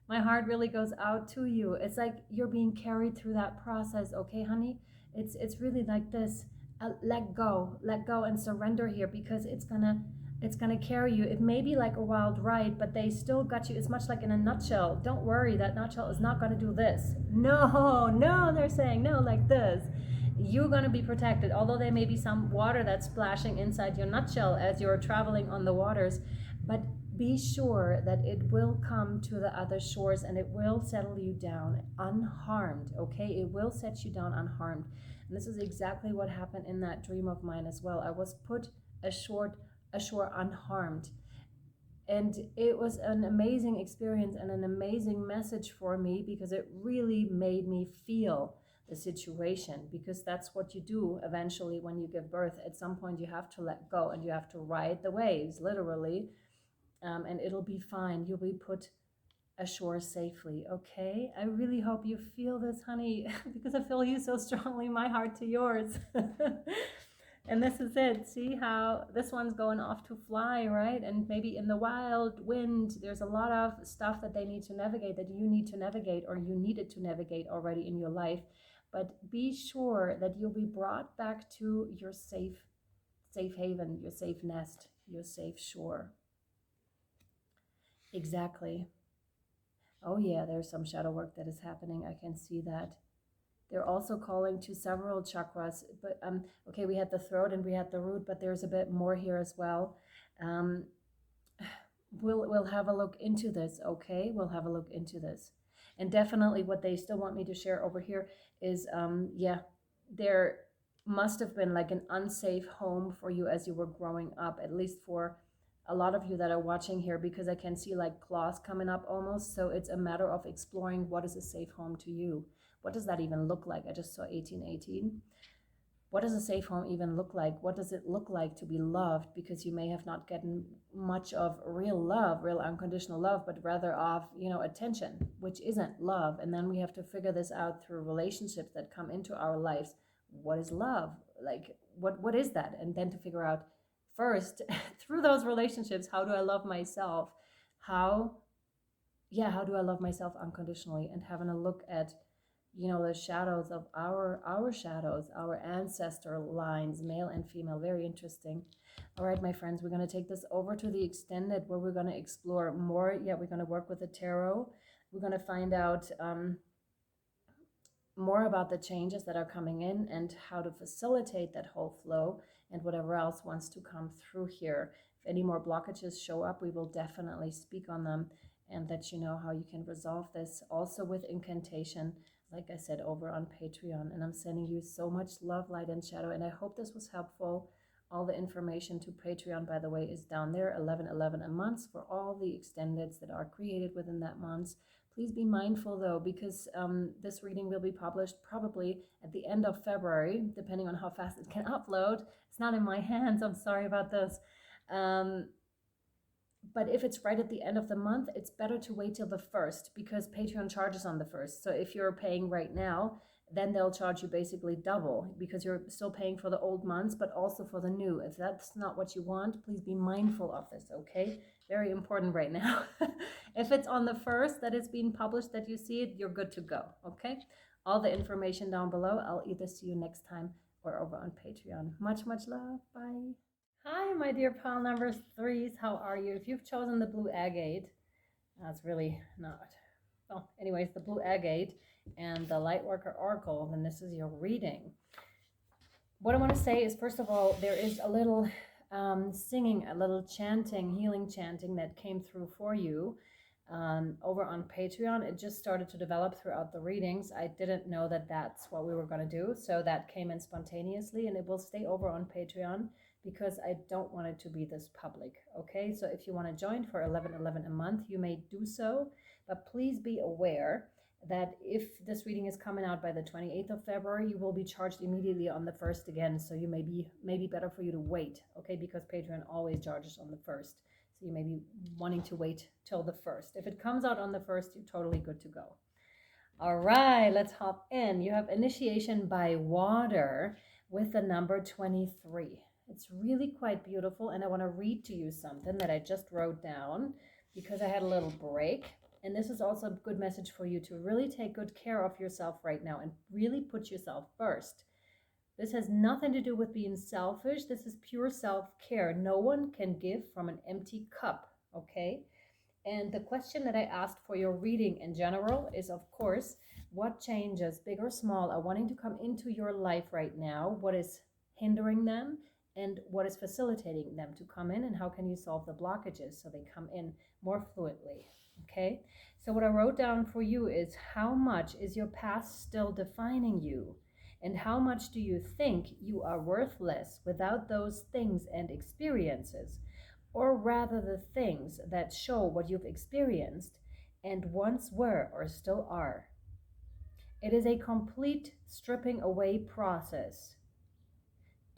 My heart really goes out to you. It's like you're being carried through that process, okay, honey? It's really like this. Let go and surrender here, because it's gonna carry you. It may be like a wild ride, but they still got you. It's much like in a nutshell. Don't worry, that nutshell is not gonna do this. No, they're saying no, like this. You're gonna be protected, although there may be some water that's splashing inside your nutshell as you're traveling on the waters, but be sure that it will come to the other shores and it will settle you down unharmed, okay? It will set you down unharmed. And this is exactly what happened in that dream of mine as well. I was put ashore unharmed. And it was an amazing experience and an amazing message for me, because it really made me feel the situation, because that's what you do eventually when you give birth. At some point you have to let go and you have to ride the waves, literally. And it'll be fine. You'll be put ashore safely, okay? I really hope you feel this, honey, because I feel you so strongly, my heart to yours. And this is it. See how this one's going off to fly, right? And maybe in the wild wind, there's a lot of stuff that they need to navigate, that you need to navigate, or you needed to navigate already in your life. But be sure that you'll be brought back to your safe haven, your safe nest, your safe shore. Exactly. Oh yeah, there's some shadow work that is happening. I can see that. They're also calling to several chakras, but okay, we had the throat and we had the root, but there's a bit more here as well. We'll have a look into this, okay? We'll have a look into this. And definitely what they still want me to share over here is, yeah, there must have been like an unsafe home for you as you were growing up, at least for a lot of you that are watching here, because I can see like claws coming up almost. So it's a matter of exploring what is a safe home to you. What does that even look like? I just saw 1818. What does a safe home even look like? What does it look like to be loved? Because you may have not gotten much of real love, real unconditional love, but rather of, attention, which isn't love. And then we have to figure this out through relationships that come into our lives. What is love? Like, what is that? And then to figure out first, through those relationships, how do I love myself? How do I love myself unconditionally? And having a look at, the shadows of our shadows, our ancestor lines, male and female. Very interesting. All right, my friends, we're going to take this over to the extended, where we're going to explore more. Yeah, we're going to work with the tarot. We're going to find out more about the changes that are coming in and how to facilitate that whole flow and whatever else wants to come through here. If any more blockages show up, we will definitely speak on them and let you know how you can resolve this. Also with incantation, like I said, over on Patreon. And I'm sending you so much love, light, and shadow. And I hope this was helpful. All the information to Patreon, by the way, is down there, 11.11 a month for all the extendeds that are created within that month. Please be mindful though, because this reading will be published probably at the end of February, depending on how fast it can upload. It's not in my hands. I'm sorry about this. But if it's right at the end of the month, it's better to wait till the 1st, because Patreon charges on the 1st. So if you're paying right now, then they'll charge you basically double, because you're still paying for the old months, but also for the new. If that's not what you want, please be mindful of this, okay? Very important right now. If it's on the 1st that it's being published, that you see it, you're good to go, okay? All the information down below. I'll either see you next time or over on Patreon. Much, much love. Bye. Hi, my dear pile number 3s. How are you? If you've chosen the blue agate, that's really not. Well, anyways, the blue agate and the Lightworker oracle, then this is your reading. What I want to say is, first of all, there is a little singing, a little chanting, healing chanting that came through for you over on Patreon. It just started to develop throughout the readings. I didn't know that that's what we were going to do, so that came in spontaneously, and it will stay over on Patreon because I don't want it to be this public, okay? So if you want to join for 11.11 a month, you may do so, but please be aware that if this reading is coming out by the 28th of February, you will be charged immediately on the 1st again. So you may be better for you to wait, okay? Because Patreon always charges on the 1st. So you may be wanting to wait till the 1st. If it comes out on the 1st, you're totally good to go. All right, let's hop in. You have initiation by water with the number 23. It's really quite beautiful, and I want to read to you something that I just wrote down because I had a little break. And this is also a good message for you to really take good care of yourself right now and really put yourself first. This has nothing to do with being selfish. This is pure self-care. No one can give from an empty cup, okay? And the question that I asked for your reading in general is, of course, what changes, big or small, are wanting to come into your life right now? What is hindering them? And what is facilitating them to come in? And how can you solve the blockages so they come in more fluidly? Okay, so what I wrote down for you is, how much is your past still defining you? And how much do you think you are worthless without those things and experiences? Or rather the things that show what you've experienced and once were or still are. It is a complete stripping away process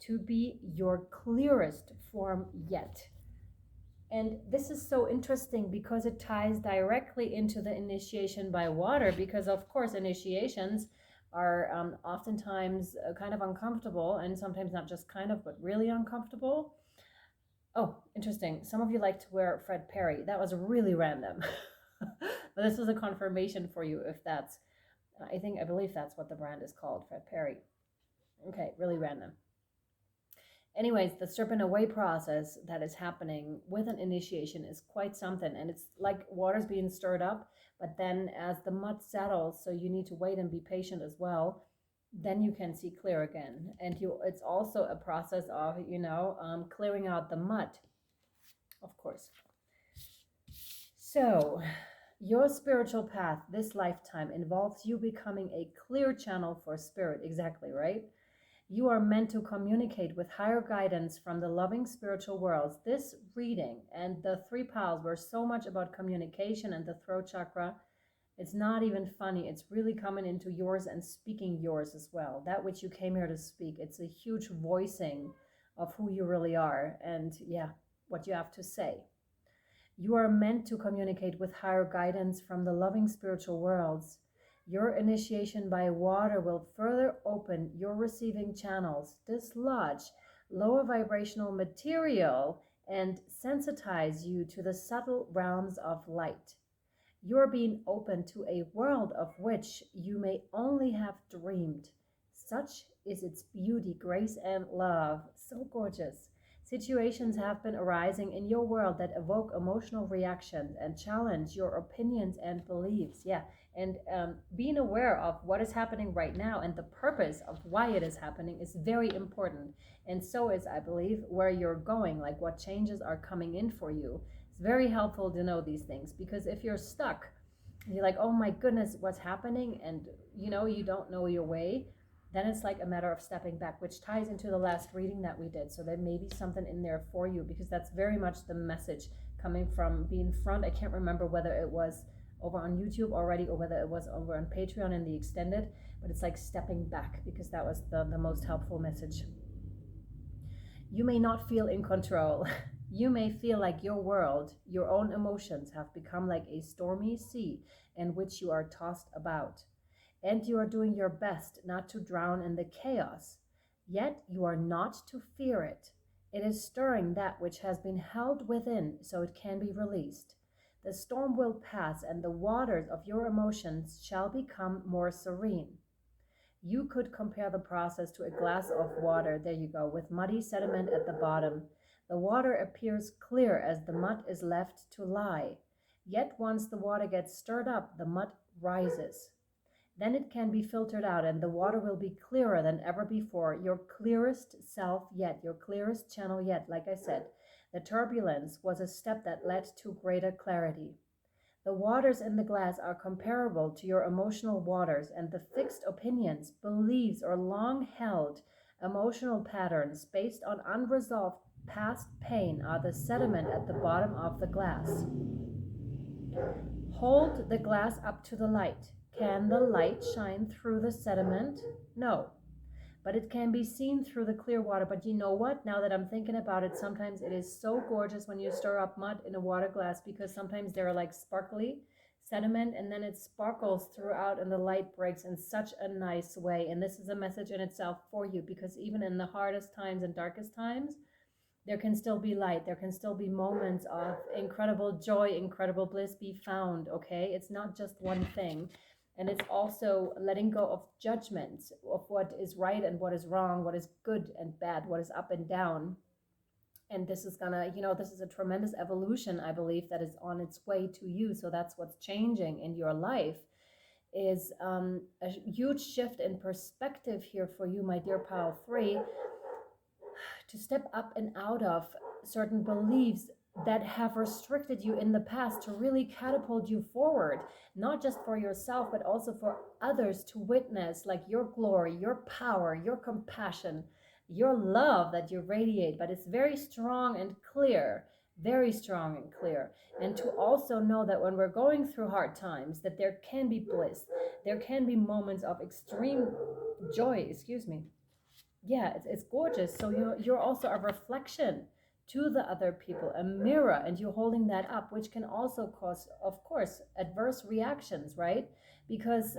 to be your clearest form yet. And this is so interesting because it ties directly into the initiation by water, because of course initiations are oftentimes kind of uncomfortable, and sometimes not just kind of, but really uncomfortable. Oh, interesting. Some of you like to wear Fred Perry. That was really random. But this was a confirmation for you if that's, I believe that's what the brand is called, Fred Perry. Okay, really random. Anyways, the stripping away process that is happening with an initiation is quite something. And it's like water's being stirred up, but then as the mud settles, so you need to wait and be patient as well, then you can see clear again. And it's also a process of, clearing out the mud, of course. So your spiritual path this lifetime involves you becoming a clear channel for spirit. Exactly, right? You are meant to communicate with higher guidance from the loving spiritual worlds. This reading and the 3 piles were so much about communication and the throat chakra. It's not even funny. It's really coming into yours and speaking yours as well. That which you came here to speak. It's a huge voicing of who you really are and, what you have to say. You are meant to communicate with higher guidance from the loving spiritual worlds. Your initiation by water will further open your receiving channels, dislodge lower vibrational material, and sensitize you to the subtle realms of light. You're being open to a world of which you may only have dreamed. Such is its beauty, grace, and love. So gorgeous. Situations have been arising in your world that evoke emotional reactions and challenge your opinions and beliefs. Yeah, and being aware of what is happening right now and the purpose of why it is happening is very important. And so is, I believe, where you're going, like what changes are coming in for you. It's very helpful to know these things, because if you're stuck, you're like, oh my goodness, what's happening? And you don't know your way, then it's like a matter of stepping back, which ties into the last reading that we did. So there may be something in there for you, because that's very much the message coming from being front. I can't remember whether it was over on YouTube already or whether it was over on Patreon in the extended, but it's like stepping back, because that was the most helpful message. You may not feel in control. You may feel like your world, your own emotions have become like a stormy sea in which you are tossed about. And you are doing your best not to drown in the chaos. Yet you are not to fear it. It is stirring that which has been held within so it can be released. The storm will pass and the waters of your emotions shall become more serene. You could compare the process to a glass of water, there you go, with muddy sediment at the bottom. The water appears clear as the mud is left to lie. Yet once the water gets stirred up, the mud rises. Then it can be filtered out and the water will be clearer than ever before, your clearest self yet, your clearest channel yet. Like I said, the turbulence was a step that led to greater clarity. The waters in the glass are comparable to your emotional waters, and the fixed opinions, beliefs, or long-held emotional patterns based on unresolved past pain are the sediment at the bottom of the glass. Hold the glass up to the light. Can the light shine through the sediment? No. But it can be seen through the clear water. But you know what? Now that I'm thinking about it, sometimes it is so gorgeous when you stir up mud in a water glass, because sometimes they're like sparkly sediment and then it sparkles throughout and the light breaks in such a nice way. And this is a message in itself for you, because even in the hardest times and darkest times, there can still be light. There can still be moments of incredible joy, incredible bliss be found, okay? It's not just one thing. And it's also letting go of judgments of what is right and what is wrong, what is good and bad, what is up and down. And this is gonna, this is a tremendous evolution, I believe, that is on its way to you. So that's what's changing in your life, is a huge shift in perspective here for you, my dear Pile 3, to step up and out of certain beliefs that have restricted you in the past, to really catapult you forward, not just for yourself, but also for others to witness, like your glory, your power, your compassion, your love that you radiate. But it's very strong and clear, very strong and clear. And to also know that when we're going through hard times, that there can be bliss, there can be moments of extreme joy, yeah, it's gorgeous. So you're also a reflection to the other people, a mirror, and you're holding that up, which can also cause, of course, adverse reactions, right? Because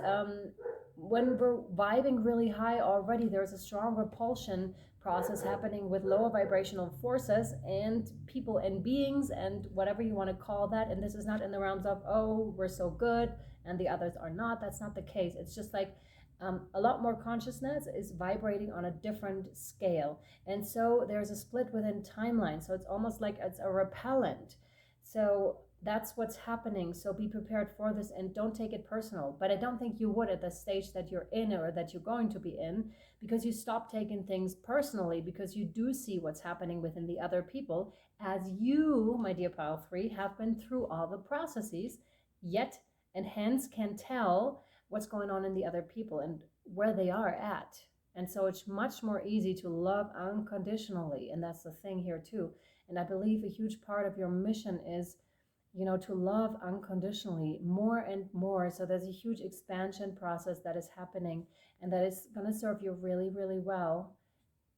when we're vibing really high already, there's a strong repulsion process happening with lower vibrational forces and people and beings and whatever you want to call that. And this is not in the realms of, oh, we're so good and the others are not. That's not the case. It's just like a lot more consciousness is vibrating on a different scale. And so there's a split within timeline. So it's almost like it's a repellent. So that's what's happening. So be prepared for this and don't take it personal. But I don't think you would at the stage that you're in or that you're going to be in, because you stop taking things personally, because you do see what's happening within the other people, as you, my dear Pile 3, have been through all the processes, yet and hence can tell what's going on in the other people and where they are at. And so it's much more easy to love unconditionally. And that's the thing here too. And I believe a huge part of your mission is, to love unconditionally more and more. So there's a huge expansion process that is happening, and that is going to serve you really, really well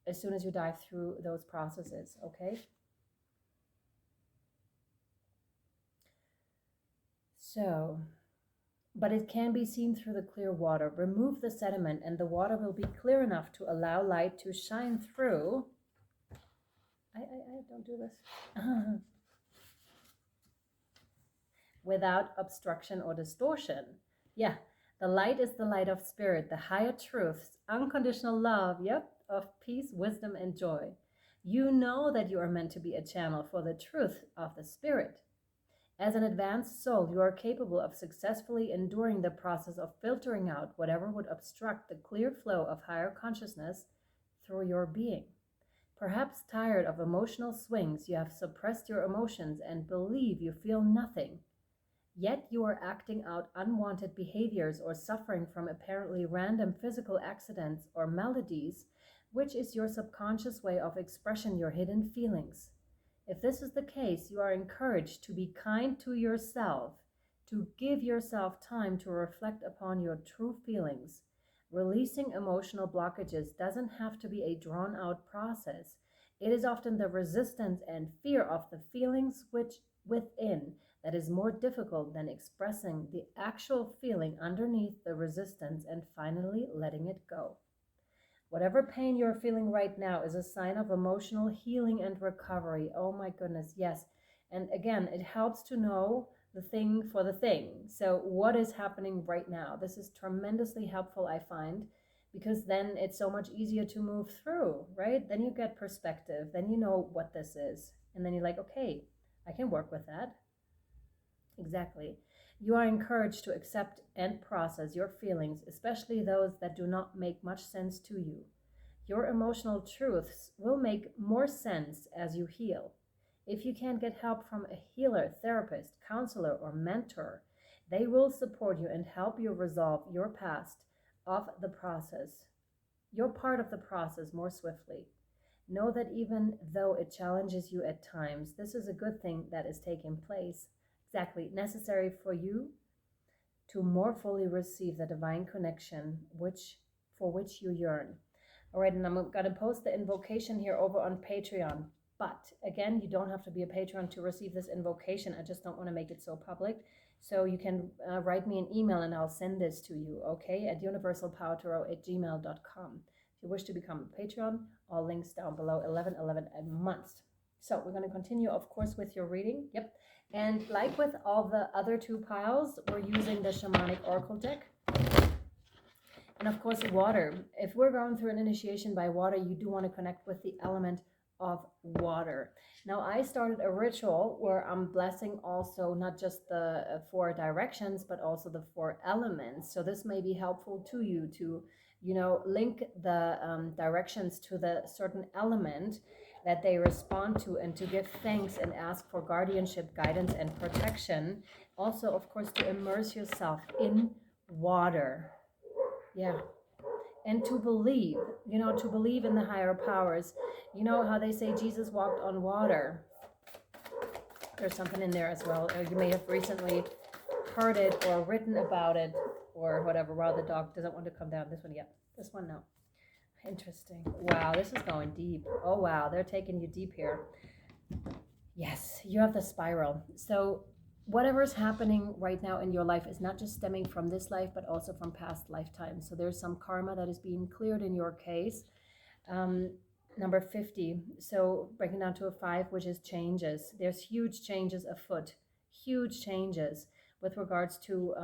as soon as you dive through those processes, okay? So, but it can be seen through the clear water. Remove the sediment and the water will be clear enough to allow light to shine through. I don't do this. Without obstruction or distortion. Yeah, the light is the light of spirit, the higher truths, unconditional love, of peace, wisdom, and joy. You know that you are meant to be a channel for the truth of the spirit. As an advanced soul, you are capable of successfully enduring the process of filtering out whatever would obstruct the clear flow of higher consciousness through your being. Perhaps tired of emotional swings, you have suppressed your emotions and believe you feel nothing. Yet you are acting out unwanted behaviors or suffering from apparently random physical accidents or maladies, which is your subconscious way of expressing your hidden feelings. If this is the case, you are encouraged to be kind to yourself, to give yourself time to reflect upon your true feelings. Releasing emotional blockages doesn't have to be a drawn-out process. It is often the resistance and fear of the feelings which within that is more difficult than expressing the actual feeling underneath the resistance and finally letting it go. Whatever pain you're feeling right now is a sign of emotional healing and recovery. Oh my goodness, yes. And again, it helps to know the thing for the thing. So what is happening right now? This is tremendously helpful, I find, because then it's so much easier to move through, right? Then you get perspective, then you know what this is. And then you're like, okay, I can work with that. Exactly. You are encouraged to accept and process your feelings, especially those that do not make much sense to you. Your emotional truths will make more sense as you heal. If you can't get help from a healer, therapist, counselor, or mentor, they will support you and help you resolve your past of the process, your part of the process more swiftly. Know that even though it challenges you at times, this is a good thing that is taking place. Exactly, necessary for you to more fully receive the divine connection for which you yearn. All right, and I'm going to post the invocation here over on Patreon. But again, you don't have to be a patron to receive this invocation. I just don't want to make it so public. So you can write me an email and I'll send this to you, okay, at universalpowertarot@gmail.com. If you wish to become a patron, all links down below, 1111 a month. So we're going to continue, of course, with your reading. Yep. And like with all the other two piles, we're using the Shamanic Oracle deck. And of course, water. If we're going through an initiation by water, you do want to connect with the element of water. Now, I started a ritual where I'm blessing also not just the 4 directions, but also the 4 elements. So this may be helpful to you to, link the directions to the certain element that they respond to, and to give thanks and ask for guardianship, guidance, and protection. Also, of course, to immerse yourself in water. Yeah. And to believe in the higher powers. You know how they say Jesus walked on water? There's something in there as well. You may have recently heard it or written about it or whatever. Wow, the dog doesn't want to come down. This one, yep. This one, no. Interesting. Wow, this is going deep. Oh, wow, they're taking you deep here. Yes, you have the spiral. So whatever's happening right now in your life is not just stemming from this life, but also from past lifetimes. So there's some karma that is being cleared in your case. Number 50. So breaking down to a 5, which is changes. There's huge changes afoot, huge changes with regards to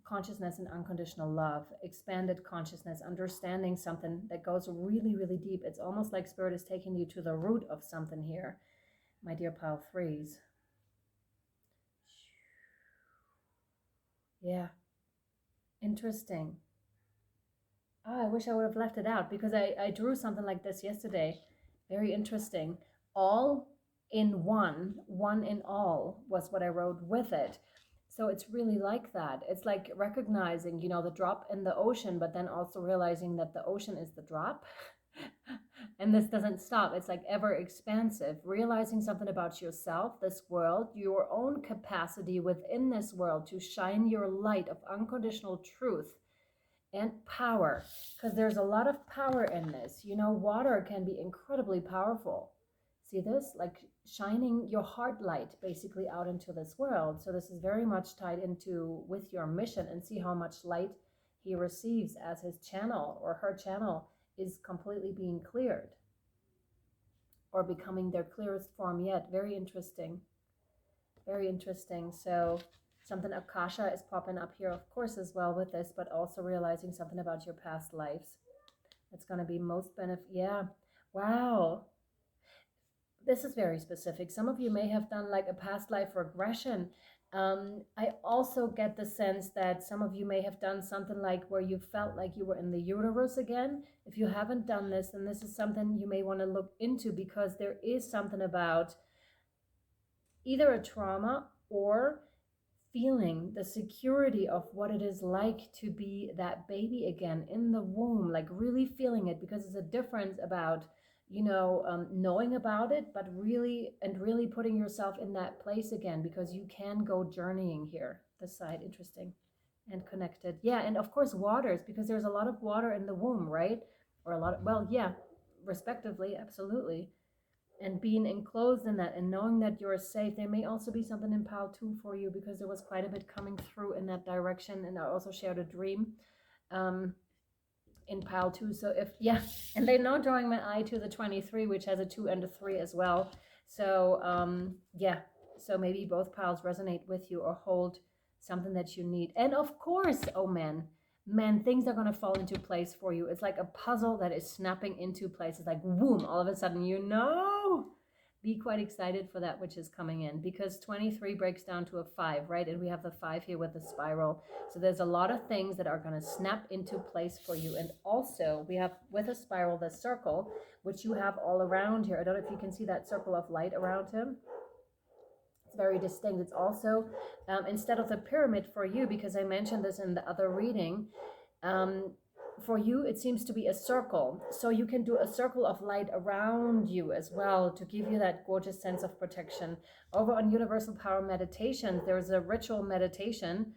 consciousness and unconditional love, expanded consciousness, understanding something that goes really, really deep. It's almost like Spirit is taking you to the root of something here, my dear pile 3s. Yeah, interesting. Oh, I wish I would have left it out because I drew something like this yesterday. Very interesting. All in one in all was what I wrote with it. So it's really like that. It's like recognizing, the drop in the ocean, but then also realizing that the ocean is the drop. And this doesn't stop. It's like ever expansive, realizing something about yourself, this world, your own capacity within this world to shine your light of unconditional truth and power, because there's a lot of power in this. Water can be incredibly powerful. See this? Like shining your heart light basically out into this world. So this is very much tied into with your mission, and see how much light he receives as his channel or her channel is completely being cleared or becoming their clearest form yet. Very interesting. Very interesting. So something Akasha is popping up here, of course, as well with this, but also realizing something about your past lives. It's going to be most benefit. Yeah. Wow. this is very specific. Some of you may have done like a past life regression. I also get the sense that some of you may have done something like where you felt like you were in the uterus again. If you haven't done this, then this is something you may want to look into, because there is something about either a trauma or feeling the security of what it is like to be that baby again in the womb, like really feeling it, because it's a difference about, knowing about it, but really putting yourself in that place again, because you can go journeying here. This side, interesting and connected. Yeah, and of course waters, because there's a lot of water in the womb, right? Or a lot of, well, yeah, respectively, absolutely. And being enclosed in that and knowing that you're safe. There may also be something in pile 2 for you, because there was quite a bit coming through in that direction. And I also shared a dream in pile 2. So if, yeah, and they're now drawing my eye to the 23, which has a 2 and a 3 as well. So yeah, so maybe both piles resonate with you or hold something that you need. And of course, oh man, things are going to fall into place for you. It's like a puzzle that is snapping into place. It's like, boom, all of a sudden, be quite excited for that which is coming in, because 23 breaks down to a 5, right? And we have the 5 here with the spiral. So there's a lot of things that are going to snap into place for you. And also we have with a spiral, the circle, which you have all around here. I don't know if you can see that circle of light around him. It's very distinct. It's also, instead of the pyramid for you, because I mentioned this in the other reading, for you it seems to be a circle. So you can do a circle of light around you as well, to give you that gorgeous sense of protection. Over on Universal Power Meditations, there's a ritual meditation.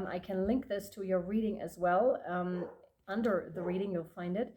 I can link this to your reading as well. Under the reading you'll find it,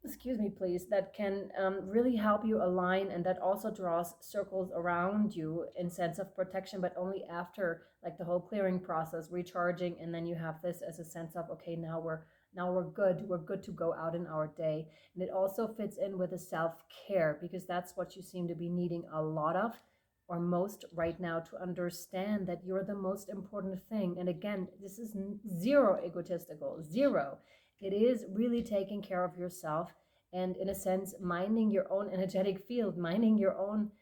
excuse me please, that can really help you align, and that also draws circles around you in sense of protection, but only after like the whole clearing process, recharging, and then you have this as a sense of, okay, now we're good to go out in our day. And it also fits in with the self-care, because that's what you seem to be needing a lot of, or most right now, to understand that you're the most important thing. And again, this is zero egotistical, zero. It is really taking care of yourself, and in a sense minding your own energetic field, minding your own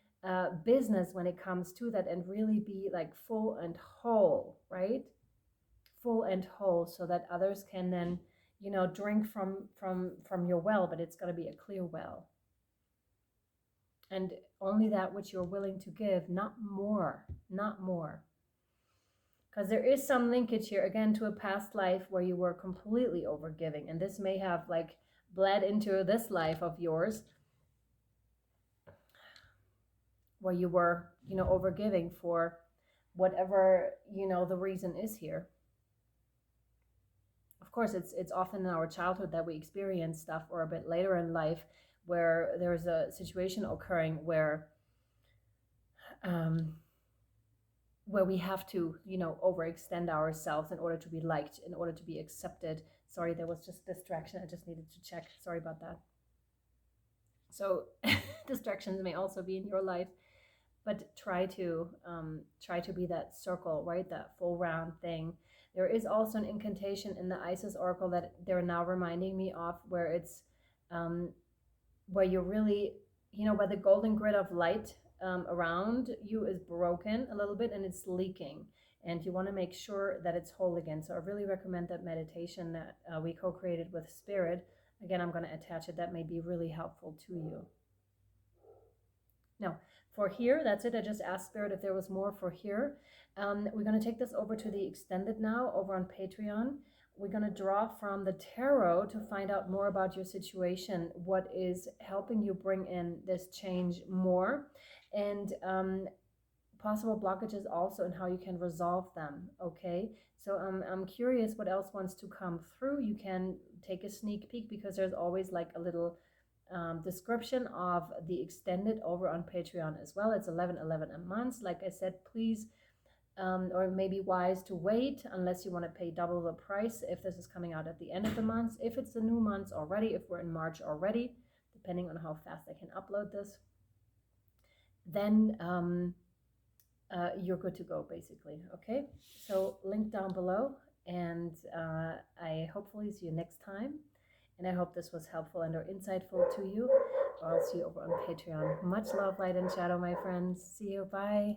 business when it comes to that, and really be like full and whole, right? Full and whole, so that others can then drink from your well, but it's going to be a clear well, and only that which you're willing to give, not more. Because there is some linkage here again to a past life where you were completely overgiving, and this may have like bled into this life of yours, where you were overgiving for whatever the reason is here. Of course, it's often in our childhood that we experience stuff, or a bit later in life, where there's a situation occurring where we have to, overextend ourselves in order to be liked, in order to be accepted. Sorry, there was just distraction. I just needed to check. Sorry about that. So distractions may also be in your life, but try to be that circle, right? That full round thing. There is also an incantation in the Isis Oracle that they're now reminding me of, where it's where you're really, where the golden grid of light around you is broken a little bit and it's leaking, and you want to make sure that it's whole again. So I really recommend that meditation that we co-created with Spirit. Again, I'm going to attach it. That may be really helpful to you. Now, for here, that's it. I just asked Spirit if there was more for here. We're going to take this over to the extended now, over on Patreon. We're going to draw from the tarot to find out more about your situation, what is helping you bring in this change more, and possible blockages also, and how you can resolve them. Okay, so I'm curious what else wants to come through. You can take a sneak peek, because there's always like a little description of the extended over on Patreon as well. It's $11.11 a month. Like I said, please, or it may be wise to wait unless you want to pay double the price if this is coming out at the end of the month. If it's the new month already, if we're in March already, depending on how fast I can upload this, then you're good to go, basically. Okay, so link down below, and I hopefully see you next time. And I hope this was helpful and or insightful to you. I'll see you over on Patreon. Much love, light, and shadow, my friends. See you. Bye.